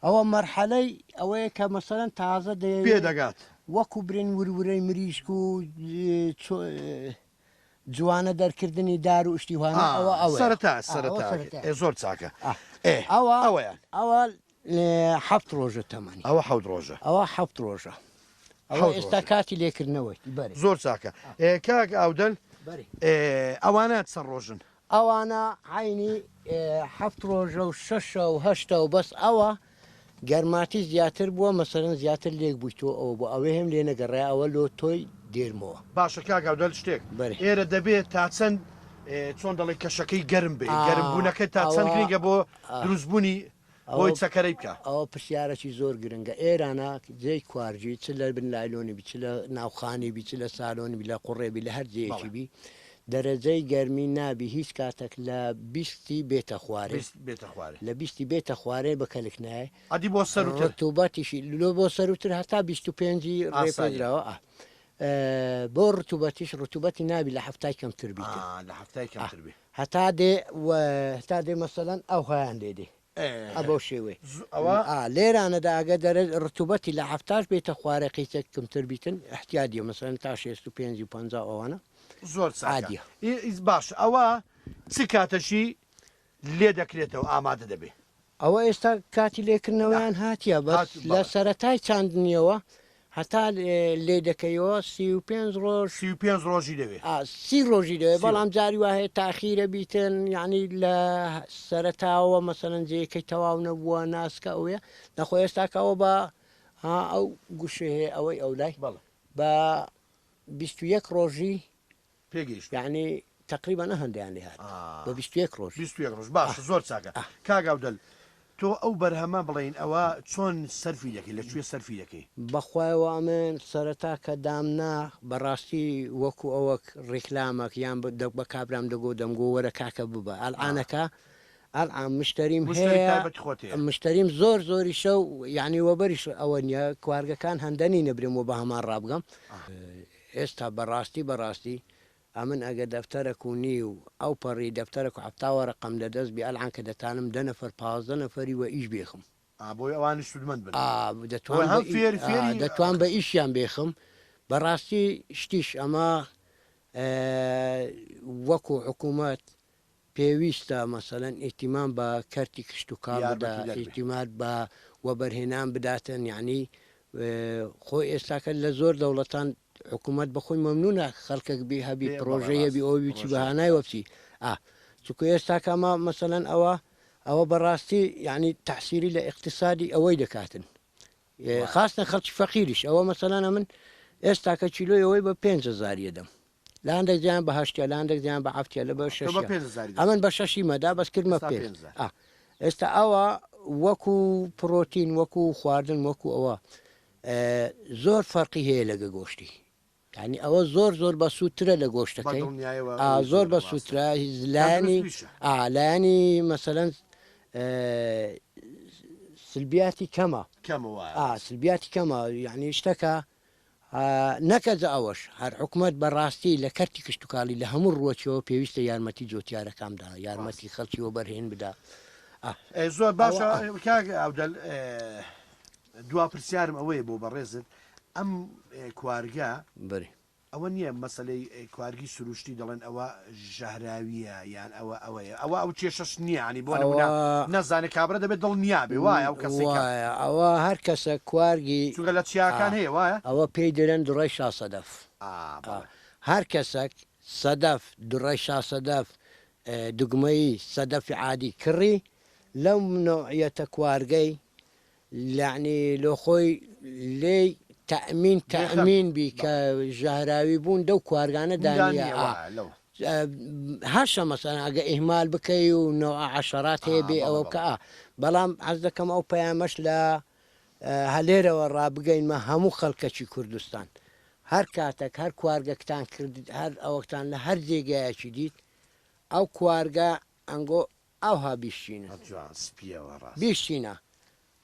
ئەوە مەرحەلەی ئەوەیە کە مەسەلەن تازە پێ دەگات وەکو برین ورورەی مریشک و جوانە دەرکردنی دار و شتیوانە ئەوە سەرەتا زۆر چاکە ئەوە 7 ڕۆژە تەمەنی ئەوە 7 ڕۆژە ئەوە ئێستا کاتی لێکردنەوەی زۆر چاکە کاک ئاودەل ئەوانە چەند ڕۆژن ئەوانە عینی 7 ڕۆژە و 6 و 8 و بەس ئەوە گەرماتی زیاتر بووە مەسەرەن زیاتر لێک بوویتەوە ئەوە بۆ ئەوێ هەم لێ نەگەڕێ ئەوە لۆ تۆی دێرمەوە باشە کاک ئاودەل شتێک ئێرە دەبێت تا چەند چۆن دەڵێ کەشەکەی گەرم بێ گەرمبوونەکە تا چەند گرنگە بۆ دروستبوونی بۆی چەکەرەی بکە ئەوە پرسیارەی زۆر گرنگە ئێرانە جێی کوارجی چ لە بن لایلۆنی بی چ لە ناوخانی بی چ لە سالۆنی بی لە قوڕێبی لە هەر جەیەکی بی دەرەجەی گەرمی نابی هیچ کاتێک لە 20 بێتە خوارێ لە 20 بێتە خوارێ بەکەلک نایە ئەدی بۆ ڕتوبەتیشی لۆ بۆ سەروتر هەتا 25 ڕێپێدراوە بۆ ڕتوبەتی نابی لە هەفتای کەمتر بیت هەتا دێ مەسەلەن ئەو هەیان لێدێ ئەبەو شێوێ لێرانەدا ئەگە دەرە ڕتوبەتی لە هەفتاش بێتە خوارە قیچە کەمتر بیتن احتیادیە مەسەلەن تا 65 و 50 ئەوانە زۆر عادیە باش ئەوە چ کاتەشی لێ دەکرێتەوە ئامادە دەبێ ئەوە ئێستا کاتی لێکردنەوەیان هاتیە بەس لە سەرەتای چاندنیەوە هەتا لێ دەکەیەوە 35 ڕۆژ 35 ڕۆژی دەوێت 30 ڕۆژی دەوێت بەڵام جاری وایە تاخیرە بیتن یعنی لە سەرەتاوە مەسەلەن جێیەکەی تەواو نەبووە ناسکە ئەوەیە نەخۆ ئێستاکەەوە بە ئەو گوشێ ئەوەی ئەولای بە 21 ڕۆژی پێگەیشت یعنی تقریبا هەندیان لێ هات بە 21 ڕۆژ باش زۆر چاکە کاک ئاودەل تۆ ئەو بەرهەمە بڵین ئەوە چۆن سەرفی دەکەی لەکوێ سەرفی دەکەی بەخوایەوە من سەرەتا کە دامنا بەڕاستی وەکو ئەوە ڕێکلامەک یان بە کابرام دەگۆ دەمگۆ وەرە کاکە ببە ئەلعانەکە ئەلعام مشتریم هەیە مشتریم زۆری شەو یعنی وەبەریش ئەوە نییە کواردگەکان هەندەنی نەبرێمەوە بە هەمان ڕابگەم ئێستا بەڕاستی ئەمن ئەگە دەفتەرێک و نی و ئەو پەڕی دەفتەرێک و حفتاوە ڕقم لەدەست بێ ئەلعان کە دەتانم 10 نەفەر 15 نەفەری وە ئیش بێخم بۆی ئەوانی سودمەند بن دەتوان بە ئیشیان بێخم بەڕاستی شتیش ئەمە وەکو حکوومەت پێویستە مەسەلەن ئیتیمان بە کەرتی کشت و کار بدا ئیتیمات بە وەبەرهێنان بداتن یعنی خۆی ئێستاکە لە زۆر دەوڵەتان حکوومەت بەخۆی مەمنونە خەڵکێک بێ هەبی پرۆژەیە بی ئەوی چی بەهانای وەپسی چکو ئێستاکەمە مەسەلەن ئەوە بەڕاستی یعنی تەحسیری لە اقتصادی ئەوەی دەکاتن خاستن خەڵکی فەقیریش ئەوە مەسەلەنە من ئێستاکە چیلۆی ئەوەی بە 5,000 دەم لە هەندێک جیان بە هەشتیا لە هەندێک جیان بە عفتیا لە بە شەش ئەمن بە شەشی مەدا بەسکردمە پێ ئێستا ئەوە وەکو پرۆتین وەکو خواردن وەکو ئەوە زۆر فەرقی هەیە لەگە گۆشتی یعنی ئەوە زۆر بە سووترە لە گۆشتەکەی زۆر بە سووترە لایانی مەسەلەن سلبیاتی کەمە سلبیاتی کەمە یعنی شتەکە نەکەجە ئەوەش هەر حکوومەت بەڕاستی لە کەرتی کشتتوکاڵی لە هەموو ڕۆچەوە پێویستە یارمەتی جۆتیارەکەمدا یارمەتی خەڵکیەوە بەرهێن بدا زۆر باشە ئەودەل دوا پرسیارم ئەوەیە بۆ بەڕێزت ئەم کوارگە بەری ئەوە نییە مەسلەی کوارگی سروشتی دەڵێن ئەوە ژەهراویە یان ئەوەیە ئەو کێشەش نییە عنی بۆ نەزانێت کابرا دەبێت دڵ نیابێ وایە ئەو کەس ئەوە هەر کەسە کوارگی چونکە لە چیاکان هەیە وایە ئەوە پێی دەرێن دوڕای شاسەدەف هەر کەسێک سەدەف دوڕای شاسەدەف دوگمەی سەدەفی عادی کڕی لەو نوعیەتە کوارگەی یعنی لۆ خۆی لێ تەأمین بی کە ژەهراوی بوون دەو کوارگانە دانیە هەشە مەسەن ئەگە ئیهمال بکەی و نەوە عەشەرات هەیە بێ ئەوە بکە بەڵام حەز دەکەم ئەو پەیامەش لە هەلێرەوە ڕابگەینمە هەموو خەڵکەکی کوردستان هەر کاتێک هەر کوارگەکتان کردیت هەر ئەوەکتان لە هەر جێگایەکی دیت ئەو کوارگە ئەنگۆ ئەوها بیشتینە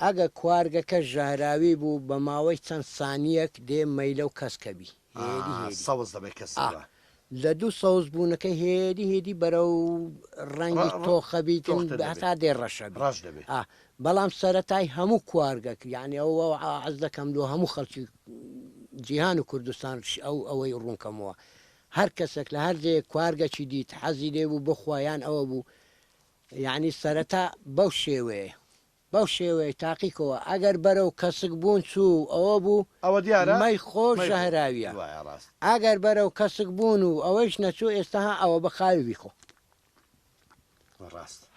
ئەگە کوارگەکە ژەهراوی بوو بە ماوەی چەند سانیەک دێ مەیلە و کەسکەبی لە 2 سەوز بوونەکەی هێدی بەرە و ڕەنگی تۆخەبیتن هەتا دێ ڕەشەبی بەڵام سەرەتای هەموو کوارگەک یعنی ئەوە عەز دەکەم لۆ هەموو خەڵکی جیهان و کوردستان ئەوەی ڕوونکەمەوە هەر کەسێک لە هەر جێ کوارگەکی دیت حەزی لێ بوو بخوایان ئەوە بوو یعنی سەرەتا بەو شێوەیە تاقیکەوە ئەگەر بەرە و کەسک بوون چوو ئەوە بوو ئەوە دیارە مەی خۆش ژەهراویە ئەگەر بەرە و کەسک بوون و ئەوەیش نەچوو ئێستاها ئەوە بە خاوی بیخۆ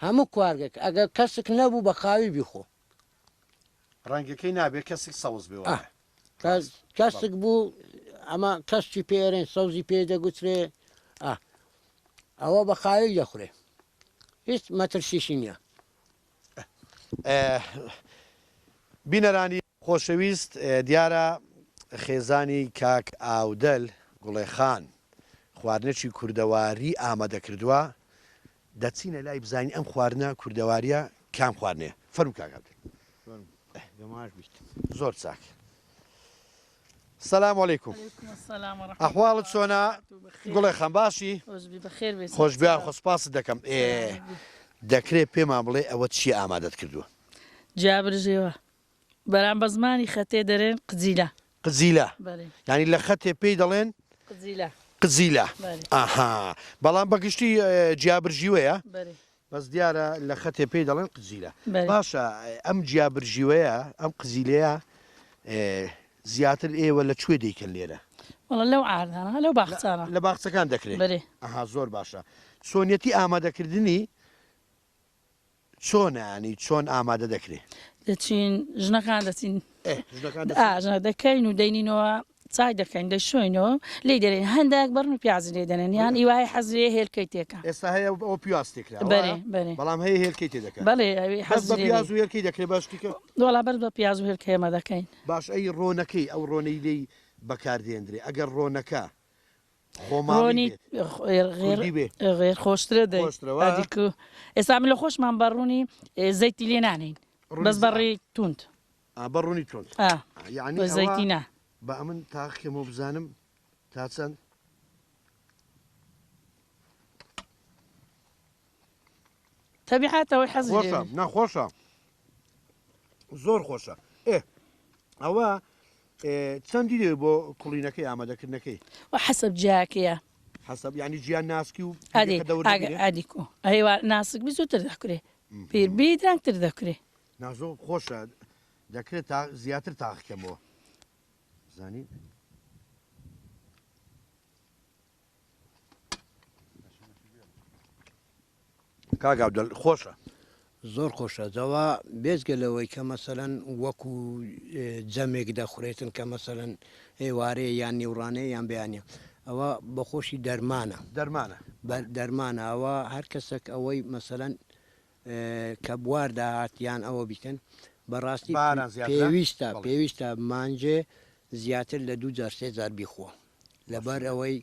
هەموو کوارگەک ئەگەر کەسک نەبوو بە خاوی بیخۆ ڕەنگەکەی نابێت کەسێک سەوز بێ کەسک بوو ئەمە کەسکی پێرێن سەوزی پێ دەگوترێ ئەوە بە خاوی دەخورێ هیچ مەترسیشی نییە بینەرانی خۆشەویست دیارە خێزانی کاک ئاودەل گوڵێخان خواردنێکی کوردەواری ئامادە کردووە دەچینە لای بزانین ئەم خواردنە کوردەواریە کام خواردنێ فەرمو کاکات زۆر چاک سەلام عەلەیکوم ئەحواڵت چۆنە گوڵێخان باشی خۆش بیا خۆسپاست دەکەم دەکرێت پێمان بڵێ ئەوە چی ئامادەت کردووە جابرژێوە بەرام بە زمانی خەتێ دەرێن قزیلە ینی لە خەتێ پێی دەڵێن قزیلە ئاها بەڵام بەگشتی جیابرژیوەیە بەس دیارە لە خەتێ پێی دەڵێن قزیلە باشە ئەم جیابرژیوەیە ئەم قزیلەیە زیاتر ئێوە لە کوێ دەیکەن لێرە وەڵا لەو ئاردانە لەو باخچانە لە باخچەکان دەکرێت ئەها زۆر باشە چۆنیەتی ئامادەکردنی چۆنانی چۆن ئامادە دەکرێت دەچین ژنەکان دەچین دەکەین و دەینینەوە چای دەکەین دەشۆینەوە لێ دەرێن هەندێک بەڕن و پیاز لێ دەنێن یان ئیوای حەزرێ هێلکەی تێکە ئێستا هەیە ئەو پیاستێکرا بەڵام هەیە هێلکەی تێ دەکەن بەڵێ حەز بە پیاز و هێلکەی دەکرێت باشکە وەڵا بەر بە پیاز و هێلکە ئێمە دەکەین باش ئەی ڕۆنەکەی ئەو ڕۆنەی لێی بەکاردێنرێ ئەگەر ڕۆنەکە غێر خۆشترە دەیکو ئێستا من لە خۆشمان بەڕوونی زەیتی لێ نانین بەس بەڕێ توند بەڕوونی تۆن زەیتینە بە ئەمن تاخێمە بزانم تا چەند؟ تەبیعاتەوەی حەزی خۆشە نەخۆشە زۆر خۆشە ئەوە چەندی دێ بۆ کوڵینەکەی ئامادەکردنەکەی حەسەب جیاکەیە حەسەب ینی جیان ناسکی و ئادیکۆ ئەیوا ناسک بی زووتر دەکرێ پێربی درەنگتر دەکرێ نازۆ خۆشە دەکرێت تا زیاتر تاقیکەمەوە زانی کاگاودەل خۆشە زۆر خۆشە جەوا بێزگە لەوەی کە مەسەەن وەکو جەمێک دەخورێتن کە مەسەەن ئێوارەیە یان نیوڕانەیە یان بەیانە ئەوە بەخۆشی دەرمانە دەرمانە ئەوە هەر کەسێک ئەوەی مەسەەن کە بوار داهاتیان ئەوە بیکەن بەڕاستی پێویستە مانجێ زیاتر لە 2-3 بیخۆ لەبەر ئەوەی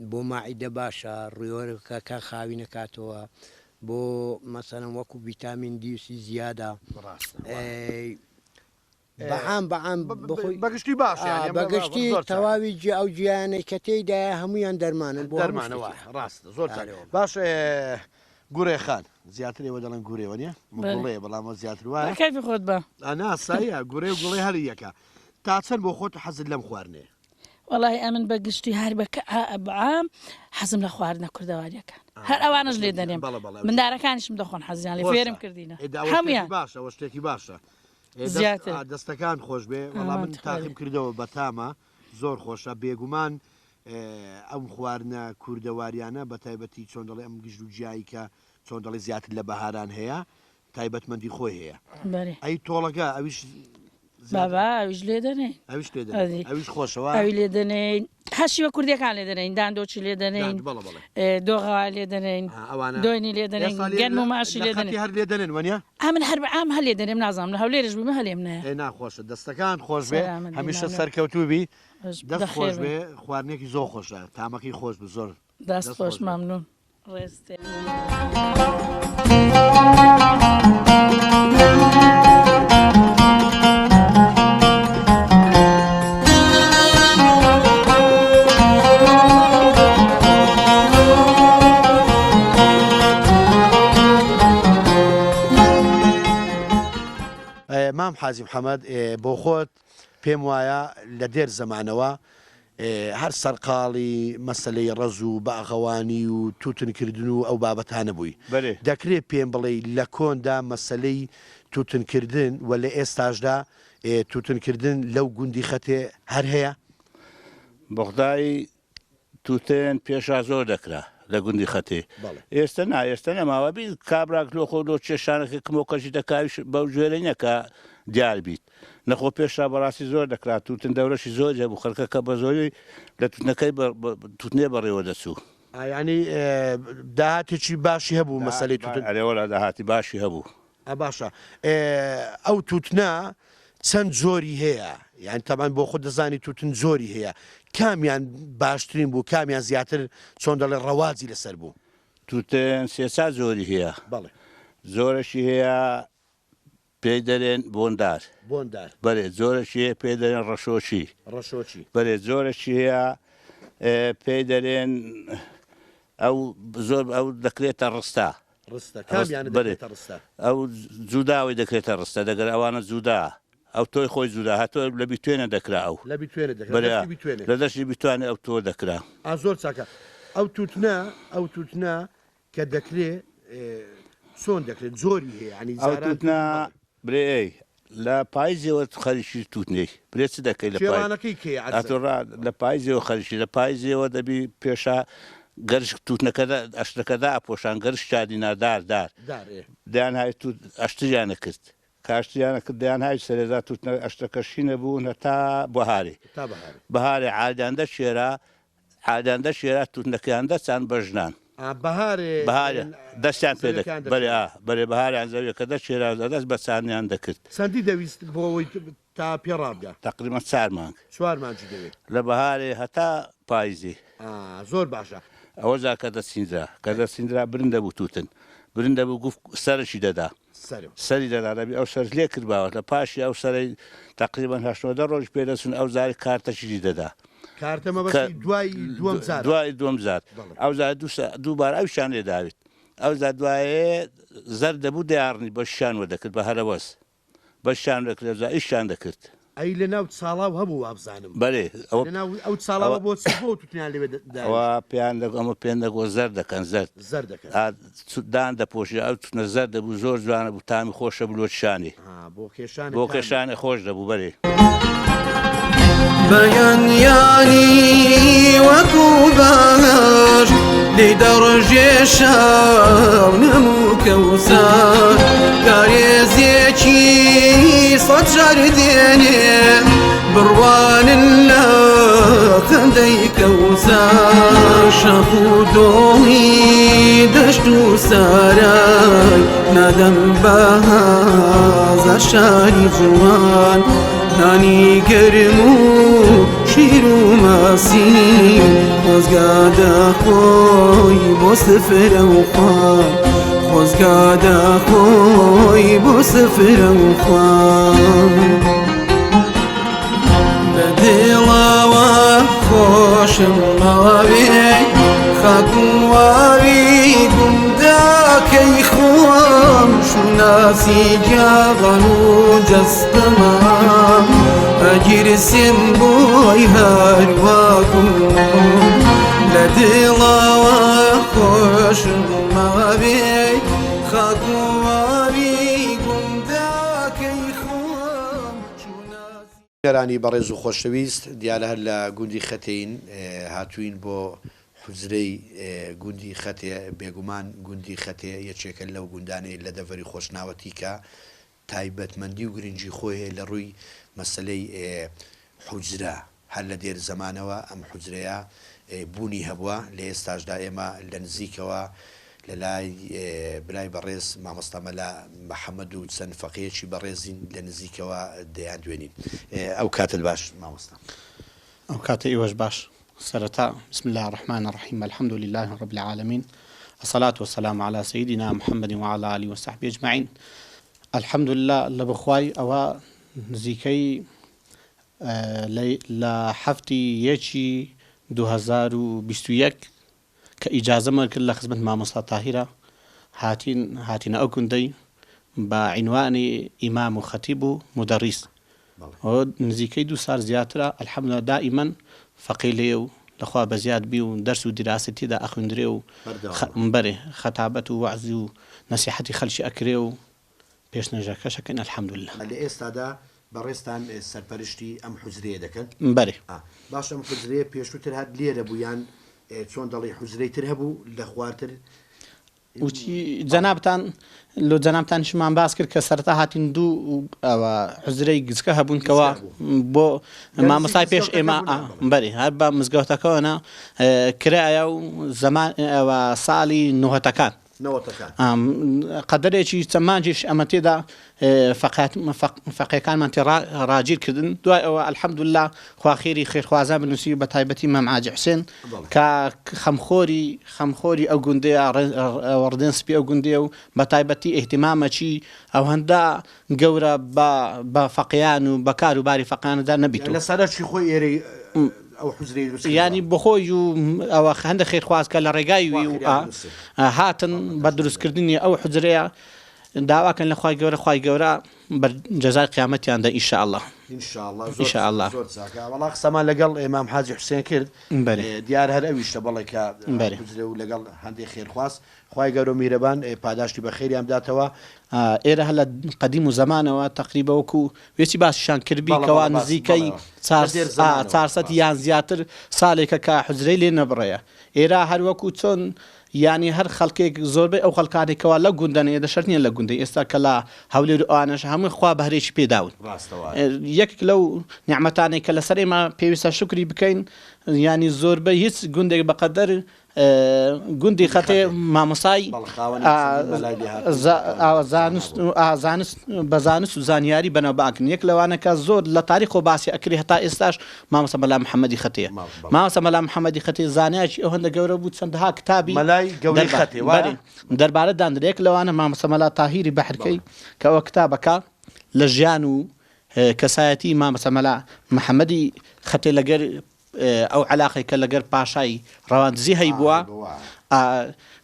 بۆ ماعیدە باشە ڕێوەرەکە خاوی نکاتەوە بۆ مەسەەن وەکو ڤیتامین دیوسی زیادە بەعام بەگشتی باش بەگشتی تەواوی ئەو گیانەی کە تێیدا هەمویان دەرمانن بۆ دەرمانەوە ڕاست زۆر باش گوڕێ خان زیاتر ئێوە دەڵێن گورێوە نیە گوڵێ بەڵامە زیاتر وایە کەفی خۆت بە ئەناسایە گوڕێ و گوڵێ هەر یەکە تا چەند بۆ خۆت حەزت لەم خواردنێ وڵی ئەمن بەگشتی هەر بەعام حەزم لە خواردنە کوردەواریەکان هەر ئەوانش لێ دەنێم مندارەکانیشم دەخۆن حەزیان لێ فێرم کردینە هەمویان باشە ئەوە شتێکی باشە زیاتر دەستەکان خۆش بێ وەڵام من تاقیم کردەوە بە تامە زۆر خۆشە بێگومان ئەم خواردنە کوردەواریانە بە تایبەتی چۆن دەڵێ ئەم گشت و جیایی کە چۆن دەڵێ زیاتر لە بەهاران هەیە تایبەتمەندی خۆی هەیە ئەی تۆڵەکە ئەویش بابا ئەویش لێ دەنێن ئەویش خۆشەوە ئەوی لێ دەنێن هەشیوە کوردیەکان لێ دەنێن داندۆچی لێ دەنێن دۆغەوا لێ دەنێن دوێنی لێ دەنێن گەرم و ماشی لێ دەنێن هەر لێ دەنێن وەنیە ئەمن هەر بەعام هەلێ دەنێم نازانم لە هەولێرش بوومە هەلێم نایە ناخۆشە دەستەکان خۆش بێ هەمیشە سەرکەوتوو بی دەست خۆش بێ خواردنێکی زۆر خۆشە تامەکەی خۆش بە زۆر دەست خۆش مەمنون ڕێستێ مام حازم حەمەد بۆ خۆت پێم وایە لە دێر زەمانەوە هەر سەرقاڵی مەسلەی ڕەز و باغەوانی و تووتنکردن و ئەو بابەتانە بووی دەکرێت پێم بڵێ لە کۆندا مەسلەی تووتنکردن و لە ئێستاشدا تووتنکردن لەو گوندی خەتێ هەر هەیە بەخدای تووتێن پێشا زۆر دەکرا لە گوندی خەتێ ئێستا نەماوە بی کابراک لۆ خۆ لۆ کێشانەکە کمۆکەژی دەکاویش بەو ژێرەینەکە دیار بیت نەخۆ پێشا بەڕاستی زۆر دەکرات تووتن دەورەشی زۆر هەبوو خەڵکەکە بە زۆری لە تووتنەکەی تووتنێ بەڕێوە دەچوو ینی داهاتێکی باشی هەبوو مەسەلەی تووتن ئەرێوەلا داهاتی باشی هەبوو باشە ئەو تووتنە چەند جۆری هەیە یان تەمان بۆ خۆ دەزانی تووتن جۆری هەیە کامیان باشترین بوو کامیان زیاتر چۆن دەڵێ ڕەواجی لەسەر بوو تووتن سێسا زۆری هەیە بەڵێ زۆرەشی هەیە پێی دەرێن بۆندار بەێ زۆرەشی هەیە پێی دەرێن ڕەشۆچی بەێ زۆرەشی هەیە پێی دەرێن ئەو زۆر ئەو دەکرێتە ڕستا ئەو جووداوی دەکرێتە ڕستە دەگەر ئەوانە جوودا ئەو تۆی خۆی جوودا هاتۆ لە بیتوێنە دەکرا ئەو لە دەشتی بیتوانێت ئەو تۆ دەکرا زۆر چاکە ئەو تووتنە کە دەکرێت چۆن دەکرێت زۆری هەیە ئەو تووتنە برێ لە پاییزەوە خەریشی تووتنەی برێت چ دەکەی لە پاییزەوە خەریشی لە پاییزەوە دەبی پێشا گەرش تووتنەکەدا ئەشتەکەدا ئەپۆشان گەرش شادی نادار دایان های ئەشتیانە کرد کاشتیانە کرد دایان های سەرێدا تووتنە ئەشتەکەشی نەبوون هەتا بەهارێ عادیاندە شێرا تووتنەکەیان دەچان بەژنان بەهارێ دەستیان پێ بەرێ بەهاریان زەویەکە دە شێرا دەست بە چانیان دەکرد چەندی دەویست بۆەوەی تا پێڕابگە تقریبا 4 مانگ دەوێت لە بەهارێ هەتا پاییزی زۆر باشە ئەوە جا کە دەسیندرا کە دەسیندرا برن دەبوو تووتن برن دەبوو گفت سەرشی دەدا سەری دەدا دەبی ئەو سەر لێ کردباوە لە پاشی ئەو سەرەی تقریبا 80 ڕۆژ پێدەچون ئەو زاری کارتەشی دەدا کارتەمە بەسی دوای دووەم زار ئەو دووبار ئەوشان لێ داوێت ئەو زار دوایە زەر دەبوو دەیاڕنی بە شان وەدەکرد بە هەرەوەس بە شان دەکرد زا ئیشان دەکرد ئەی لە ناو ساڵاو هەبوو وابزانم بەێ ئەو ساڵاوە بۆ توتیان لێ ئەوە پێیان ئەمە پێ دەگۆ زەر دەکەن زەر دان دەپۆشی ئەو تونە زەر دەبوو زۆر جوانە بوو تامی خۆشە بلۆ شانی بۆ کێشانە خۆش دەبوو بەێ بەیانیانی وەکو باش لێ دەڕژێ شاو نەموو کەوسار کارێزیەکی سەد شار دێنێ بڕوانن لە خەندەی کەوسار شەق و دۆڵی دەشت و سارای نەدەم بەهازە شاری جوان نانی گرم و شیر و ماسی خۆزگا دەخۆی بۆ سفرە و خوان خۆزگا دەخۆی بۆ سفرە و خوان لە دڵەوە خۆشم ماوێ خاک و واوی گوندەکەی خۆم شوناسی جاغان و جەستەما ئەگیرسیم بۆی هەرواکم لە دڵەوە خۆشم ماوێ خاک و واوی گوندەکەی خۆم نێرانی بەڕێز و خۆشەویست دیارە هەر لە گوندی خەتین هاتوین بۆ حوزرەی گوندی خەتێ بێگومان گوندی خەتێ یەکێکە لەو گوندانەی لە دەڤەری خۆشناوەتی کە تایبەتمەندی و گرنگی خۆی لە ڕووی مەسلەی حوزرە هەر لە دێر زەمانەوە ئەم حوزرەیە بوونی هەبووە لە ئێستاشدا ئێمە لە نزیکەوە لە لای برای بەڕێز مامۆستا مەلا محەممەد و چەند فەقەیەکی بەڕێزین لە نزیکەوە دەیان دوێنین ئەو کاتت باش مامۆستا ئەو کاتە ئێوەش باش سرتا بسم الله الرحمن الرحيم الحمد لله رب العالمين الصلاة والسلام على سيدنا محمد وعلى آله وصحبه أجمعين الحمد لله لبخواي أو نزيكي لحفتي يجي 2021 كإجازة مركز لخدمة مامۆستا طاهرة هاتين أو كندي بعنوان إمام وخطيب ومدرس نزيكي 2 سال زياترة الحمد لله دائما فقيلي لخوا بزياد بيو درس ودراستي دا أخوندريو مبري خطابة ووعظ ونصيحتي خلشي أكريو بيش نجاكا شكين الحمد لله اللي استادا بەڕێستان سەرپەرشتی ئەم حوزرەیە دەکەن بەێ باش ئەم حوزرەیە پێشووتر هات لێرە بوویان چۆن دەڵی حوزرەی تر هەبوو لە خوارتر وچی جەنابتان لۆ جەنابتانشمان باس کرد کە سەرەتا هاتین دوو ئەوە حوزرەی گچکە هەبوونکەوە بۆ مامۆستای پێش ئێمە بەێ هەر بە مزگەوتەکەوەنە کرایە و زەمان ئەوە ساڵی نوهەتەکان قەدرێکی چەمانجیش ئەمە تێدا فەقیەکانمان تێ ڕاگیر کردن دوای ئەوە الحەمدوللا خواخێری خێرخوازان بنووسی بە تایبەتی مەم حاجی حوسێن کە خەمخۆری ئەو گوندەیە وەڕدێن سپی ئەو گوندێ و بە تایبەتی ئیهتیمامەکی ئەو هەندە گەورە بە فەقیان و بە کار و باری فەقیاندا نەبیت لە سەرەکی خۆی ئێرەی ینی بخۆی و ئەوە هەندە خێرخواز کە لە ڕێگای وی و هاتن بە دروستکردنی ئەو حوزرەیە داواکەن لە خوای گەورە خوای گەورە جەزای قیامەتیاندا ئینشاءالله ئینشاءالله وەڵا قسەمان لەگەڵ ئێمام حاجی حوسێن کرد دیار هەر ئەویشتە بەڵێ کە حوزرە و لەگەڵ هەندێک خێرخواز خوای گەورە میرەبان پاداشتی بە خێریان بداتەوە ئێرە هەر لە قەدیم و زەمانەوە تەقریبا وەکو وێتی باسیشان کردبی کەوا نزیکەی 400 یان زیاتر ساڵێکە کە حوزرەی لێ نەبڕەیە ئێرە هەروەکو چۆن ینی هەر خەڵکێک زۆربەی ئەو خەڵکانێکەوە لە گوندانەیە دەشەرنیە لە گوندی ئێستا کە لە هەولێر ئەوانەش هەمووی خوا بەهرێکی پێداون یەکێک لەو نیعمەتانێک کە لەسەر ئێمە پێویستە شکری بکەین ینی زۆربەی هیچ گوندێک بەقەدەر گوندی خەتێ مامۆسای بە زانست و زانیاری بەنەوبانکن یەک لەوانەکە زۆر لە تاریخ و باسی ئەکری هەتا ئێستاش مامۆستا مەلا محەممەدی خەتەیە مامۆستا مەلا محەممەدی خەتێ زانایکی ئەو هەندە گەورە بوو چەندەها کتابی دەربارە دانرێک لەوانە مامۆستا مەلا تاهیری بەحرکەی کە ئەوە کتابەکە لە ژیان و کەسایەتی مامۆستا مەلا محەممەدی خەتێ لەگەر ئەو علاقی کە لەگەر پاشای ڕەواندزی هەی بووە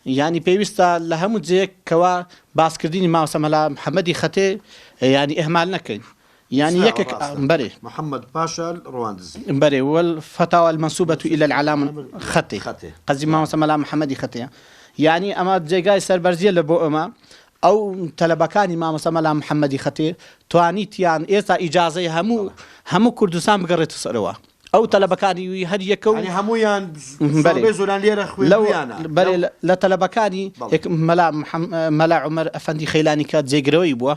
ینی پێویستە لە هەموو جێک کەوا باسکردنی ماوەسە مەلا محەممەدی خەتێ ینی ئەهمال نەکەین يعني يكك بري محمد باشا رواندزي بري والفتاوى المنسوبة إلى العلام خطي قصدي ما سمى محمدي خطي يعني أما جاي سربرزية لبو أما أو تلبكاني ما سمى محمدي خطي توانيت يعني إيسا إجازة همو كردستان بقرة تصروا أو تلبكاني هل يكو يعني همويان بيزولان ليرة خويانا بري لا تلبكاني ملا عمر أفندي خيلاني كات زي قروي بوا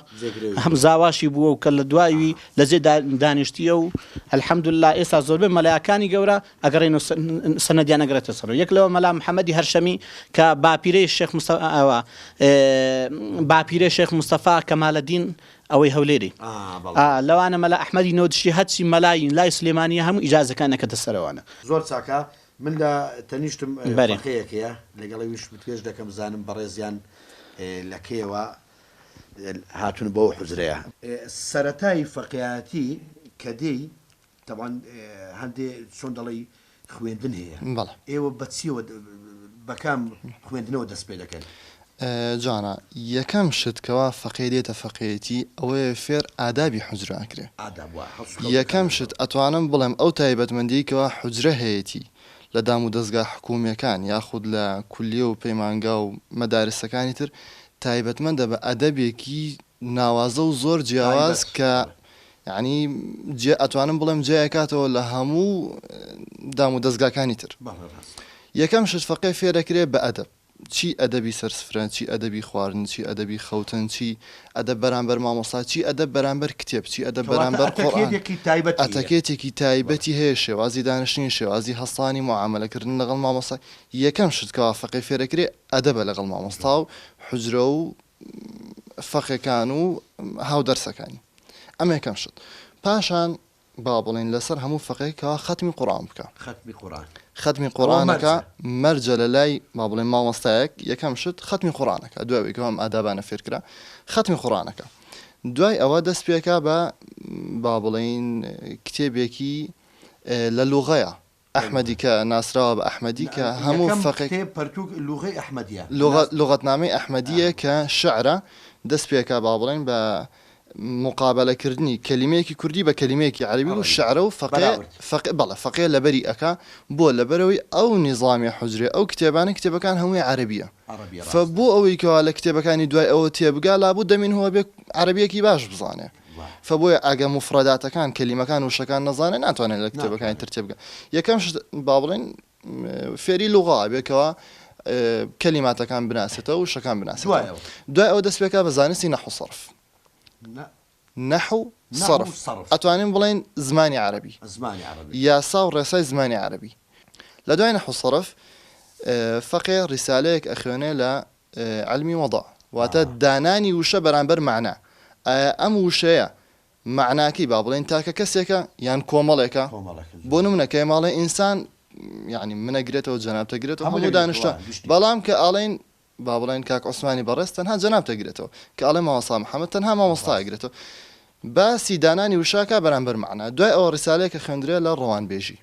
هم زاواشي بوا وكل دوايوي لزي دانشتيو الحمد لله إيسا زوربي ملاكاني قورا أقرينو سنديانا قرأ تصروا يكلو ملا محمدي هرشمي كبابيري الشيخ مصطفى بابيري الشيخ مصطفى كمال الدين أوي هوليري لو أنا ملا أحمدي نودشي هاتشي ملايين لا سليمانية هم إجازة كان كتسروانا زور ساكا من لا تنيشتم فقيك يا اللي قالوا وش بتويج ده كم زانم بريزيان لكيوا هاتون بو حزريا سرتاي فقياتي كدي طبعا هندي صندلي خويندن هي بله ايوه بتسيو بكام خويندنو دس بيدكن جانا يكم شت كوا فقيدية فقيتي أو فير آدابي حجرة أكره آداب يكم شت أتوانم بلهم أو تايبت من دي كوا حجرة هيتي لدامو دزقا حكومي كان ياخد لكلية وبيمانقا ومدارس سكانيتر تايبت من دب أدابي كي نوازو زور جواز ك يعني أتوانم بلهم جايكات ولا همو دامو دزقا كانيتر يكم شت فقيه فير أكره بأدب چی ئەدەبی سەرسفران چی ئەدەبی خواردن چی ئەدەبی خەوتن چی ئەدەب بەرامبەر مامۆستا چی ئەدەب بەرامبەر کتێب چی ئەدەب بەرامبەر قورئان ئەتەکێتێکی تایبەتی هەیە شێوازی دانیشتنی شێوازی هەستانی معاملەکردن لەگەڵ مامۆستا یەکەم شت کەوا فەقێ فێرەکرێ ئەدەبە لەگەڵ مامۆستا و حوجرە و فەقێکان و هاودەرسەکانی ئەمە یەکەم شت پاشان با بڵێن لەسەر هەموو فەقێکەوە ختمی قورئان بکە ختمی قورآنەکە مەرجە لە لای با بڵێن مامۆستایەک یەکەم شت ختمی قورآنەکە دوای ئەوەم ئادابانە فێرکرا ختمی قورآنەکە دوای ئەوە دەست پێکا بە با بڵێن کتێبێکی لە لوغەیە ئەحمەدی کە ناسراوە بە ئەحمەدی کە هەموو فەقێک لوغەتنامەی ئەحمەدیە کە شعرە دەست پێکا با بڵێن بە مقابلة كردني كلميكي كردي بكلميكي عربي والشعر فقيه لبري أكا بو لبروي أو نظامي حجري أو كتابان كتاب كان هم عربية فبو أو يكوا كتاب كان دواي أو تيبقى لابد من هو عربية كي باش بزانه فبو أجا مفردات كان كلمة كان وش كان نظانه ناتواني الكتاب كان ترتيبقى يكمش بابلين فيري لغة بيكوا كلمات كان بناسته وش كان بناسته دواي أو دس بيكا بزانسي نحو صرف نحو صرف أتوانين بلين زماني عربي يا صار رسائل زماني عربي لدوين نحو صرف فقه رسالك أخواني لعلمي وضع واتا داناني وشا برانبر معنى أم وشايا معناكي بابلين تاكا كسيكا يعني كوماليكا بونو من كيمالي إنسان يعني من قريته وجنابته قريته هم دانشتا بلام كالين بابلين كاك عثماني برس تنها جنابته قريته كالين ما وصى محمد تنها ما وصى قريته باسي داناني وشاكا برانبر معنا دوای أو رسالة كخندري للروان بيجي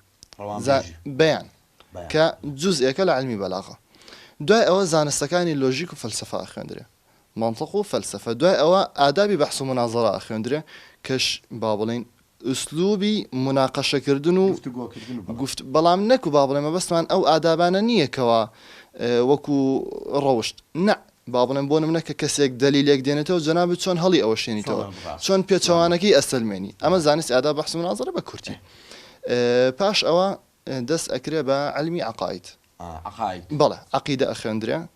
بيان كجزء كالعلمي بلاغة دوای أو زانستكاني لوجيك وفلسفة أخندري منطق وفلسفة دوای أو آدابي بحث ومناظرة أخندري كش بابلين أسلوبي مناقشة كردنو قفت بلام نكو بابلين ما بس من أو آدابانا نية كوا وكو روشت نع بابلين بون منك كسيك دليلك دينته جناب شون هلي أوشيني تو شون بيتشوانكي أستلميني أما زانست آداب بحث ومناظرة بكرتي باش أو دس أكري علمي عقائد بلا عقيدة أخندري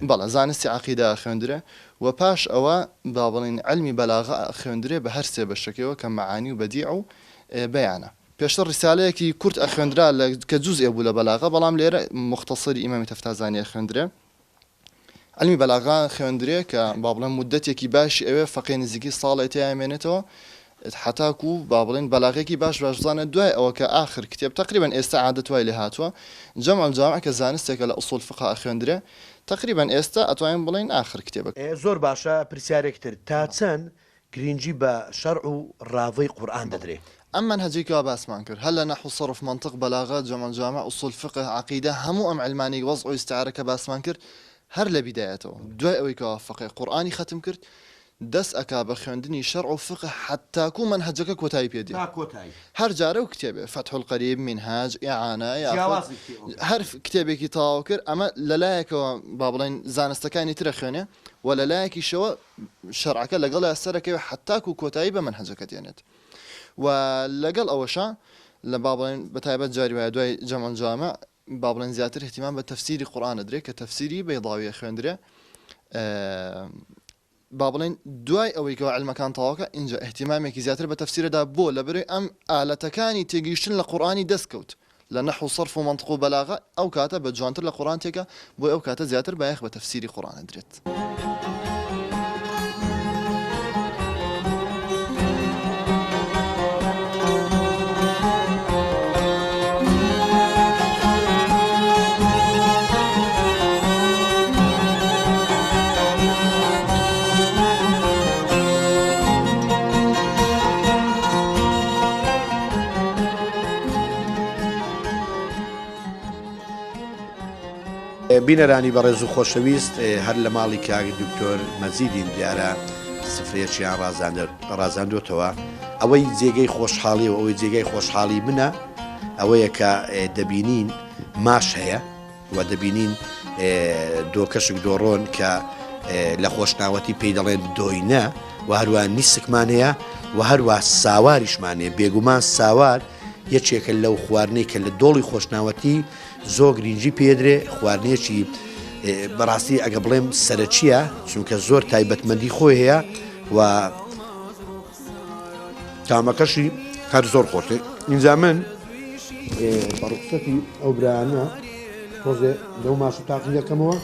بلا زانستي عقيدة أخندري وباش أو بابلين علمي بلاغة أخندري بهرسي بالشكل كمعاني وبديع بيانه بيشتر رسالة كي كرت أخندرا كجزء أبو لبلاغة بلام ليرة مختصر إمام تفتازاني أخندري علمي بلاغة أخندري كبابلين مدتي كي باش أوي فقين زكي صالة تيامينته حتى كو بابلين بلاغة كي باش زانه دوای أو كآخر كتاب تقريبا استعادة ويلي هاتوا جمع الجامعة كزانستك لأصول فقه أخندري تقريبا أتوين بلين آخر كتابك زور باشا برسياري كتر تاتسان گرنگی بە شەرع و ڕاوەی قورئان دەدرێت ئەم منهەجێکەوە باسمان کرد هەر لە نەحو صرف منطق بەلاغە جەمع ئوسول فقه عەقیدە هەموو ئەم علمانی وەزع و ئیستیعارەکە باسمان کرد هەر لە بیدایەتەوە دوای ئەوەی کەوا فقه قورئانی ختم کرد دەست ئەکا بە خوێندنی شەرع و فقه حتاکو منهەجەکە کۆتایی پێدێ هەر جارە و کتێبێ فتح القەریب منهاج ئیعانە هەر کتێبێکی تەواو کرد ئەمە لەلایەکەوە با بڵێن زانستەکانی ترە خوێنێ و لەلایەکیشەوە شەرعەکە لەگەڵ سەرەکەوێ حتاکو کۆتایی بە منهەجەکە دێنێت و لەگەڵ ئەوەشە لە با بڵێن بەتایبەت جاری وایە دوای جەمع جامع با بڵێن زیاتر احتیمام بە تەفسیری قورئان درێ کە تەفسیری بەیضاویە خوێندرێ با بڵێن دوای ئەوەی کەەوە علمەکان تەواوکە اینجا احتیمامێکی زیاتر بە تەفسیرەدا بۆ لە بەرەوەی ئەم ئالەتەکانی تێگەیشتن لە قورئانی دەستکەوت لە نەحو صرف و منطق و بەلاغە ئەو کاتە بە جوانتر لە قورئان تێکە بۆ ئەو کاتە زیاتر بایەخ بە تەفسیری قورئان درێت. بینەرانی بەڕێز و خۆشەویست هەر لە ماڵی کاک دکتۆر مەجیدین دیارە سفرەیەکیان ڕازاندوتەوە ئەوەی جێگەی خۆشحاڵی و ئەوەی جێگەی خۆشحاڵی منە ئەوەیە کە دەبینین ماش هەیە و دەبینین دۆکەشک دۆڕۆن کە لە خۆشناوەتی پێی دەڵێن دۆینە و هەروە نیسکمان هەیە و هەروە ساواریشمانێ بێگومان ساوار یەکێکە لەو خواردنەی کە لە دۆڵی خۆشناوەتی زۆر گرنگی پێدرێ خواردنێکی بەڕاستی ئەگە بڵێم سەرچیە چونکە زۆر تایبەتمەندی خۆی هەیە و تامەکەشی هەر زۆر خۆشێ ئینجا من بەڕوخسەتی ئەو برایانە تۆزێ لەو ماش و تاقی دەکەمەوە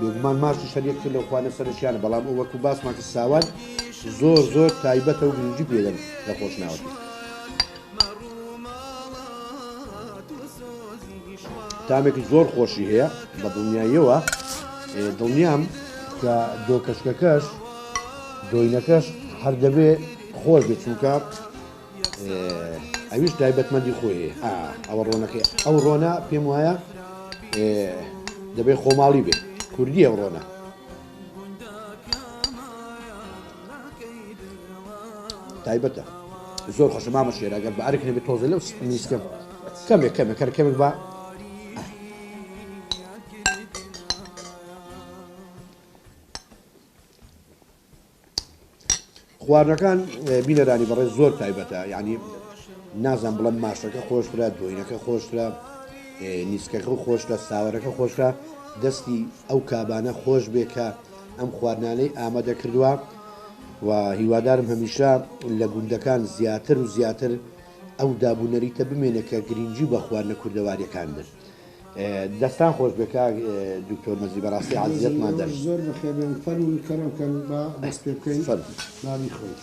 بێگومان ماشی شەریەکتر لەو خوانە سەرچیانە بەڵام ئەو وەکو باسماکە ساوان زۆر تایبەتە و گرنگی پێدەن لە خۆشناوەتی تامێکی زۆر خۆشی هەیە بە دڵنیاییەوە دڵنیام کە دۆکەشکەکەش دۆینەکەش هەر دەبێ خۆش بێت چونکە ئەویش تایبەتمەندی خۆی هەیە ئەوە ڕۆنەکەی ئەو ڕۆنە پێم وایە دەبێت خۆماڵی بێت کوردی ئەو ڕۆنە تایبەتە زۆر خۆشە مامە شێرە ئەگەر بە ئەرک نەبێت تۆزە لەو میسکەم کەمێک بە خواردنەکان بینەرانی بەڕێز زۆر تایبەتە یعنی نازان بڵم ماشەکە خۆشترە دۆینەکە خۆشترە نیسکەکە خۆشترە ساوەرەکە خۆشترە دەستی ئەو کابانە خۆش بێ کە ئەم خواردنانەی ئامادە کردووە و هیوادارم هەمیشە لە گوندەکان زیاتر و زیاتر ئەو دابوونەریتە بمێنە کە گرنگی بە خواردنە کوردەواریەکاندن دەستان خۆش بکە دکتۆر مەجید بەڕاستی عەزیزەتمان دەر زۆر بەخێبێن فەرمون کەرەمکەن بە دەست پێ بکەین ناوی خۆی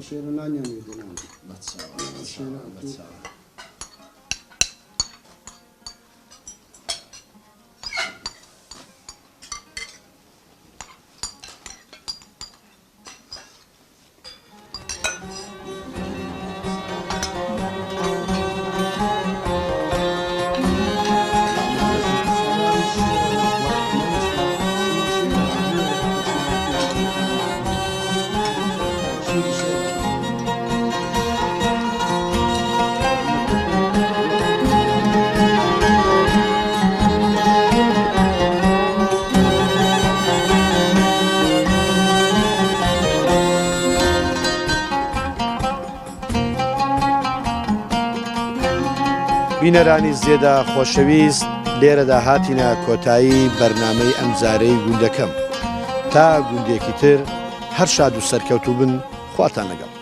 شێرە نانیان دەنان بینەرانی زێدە خۆشەویست لێرەدا هاتینە کۆتایی بەرنامەی ئەمجارەی گوندەکەم تا گوندێکی تر هەر شاد و سەرکەوتوو بن خواتان لەگەڵ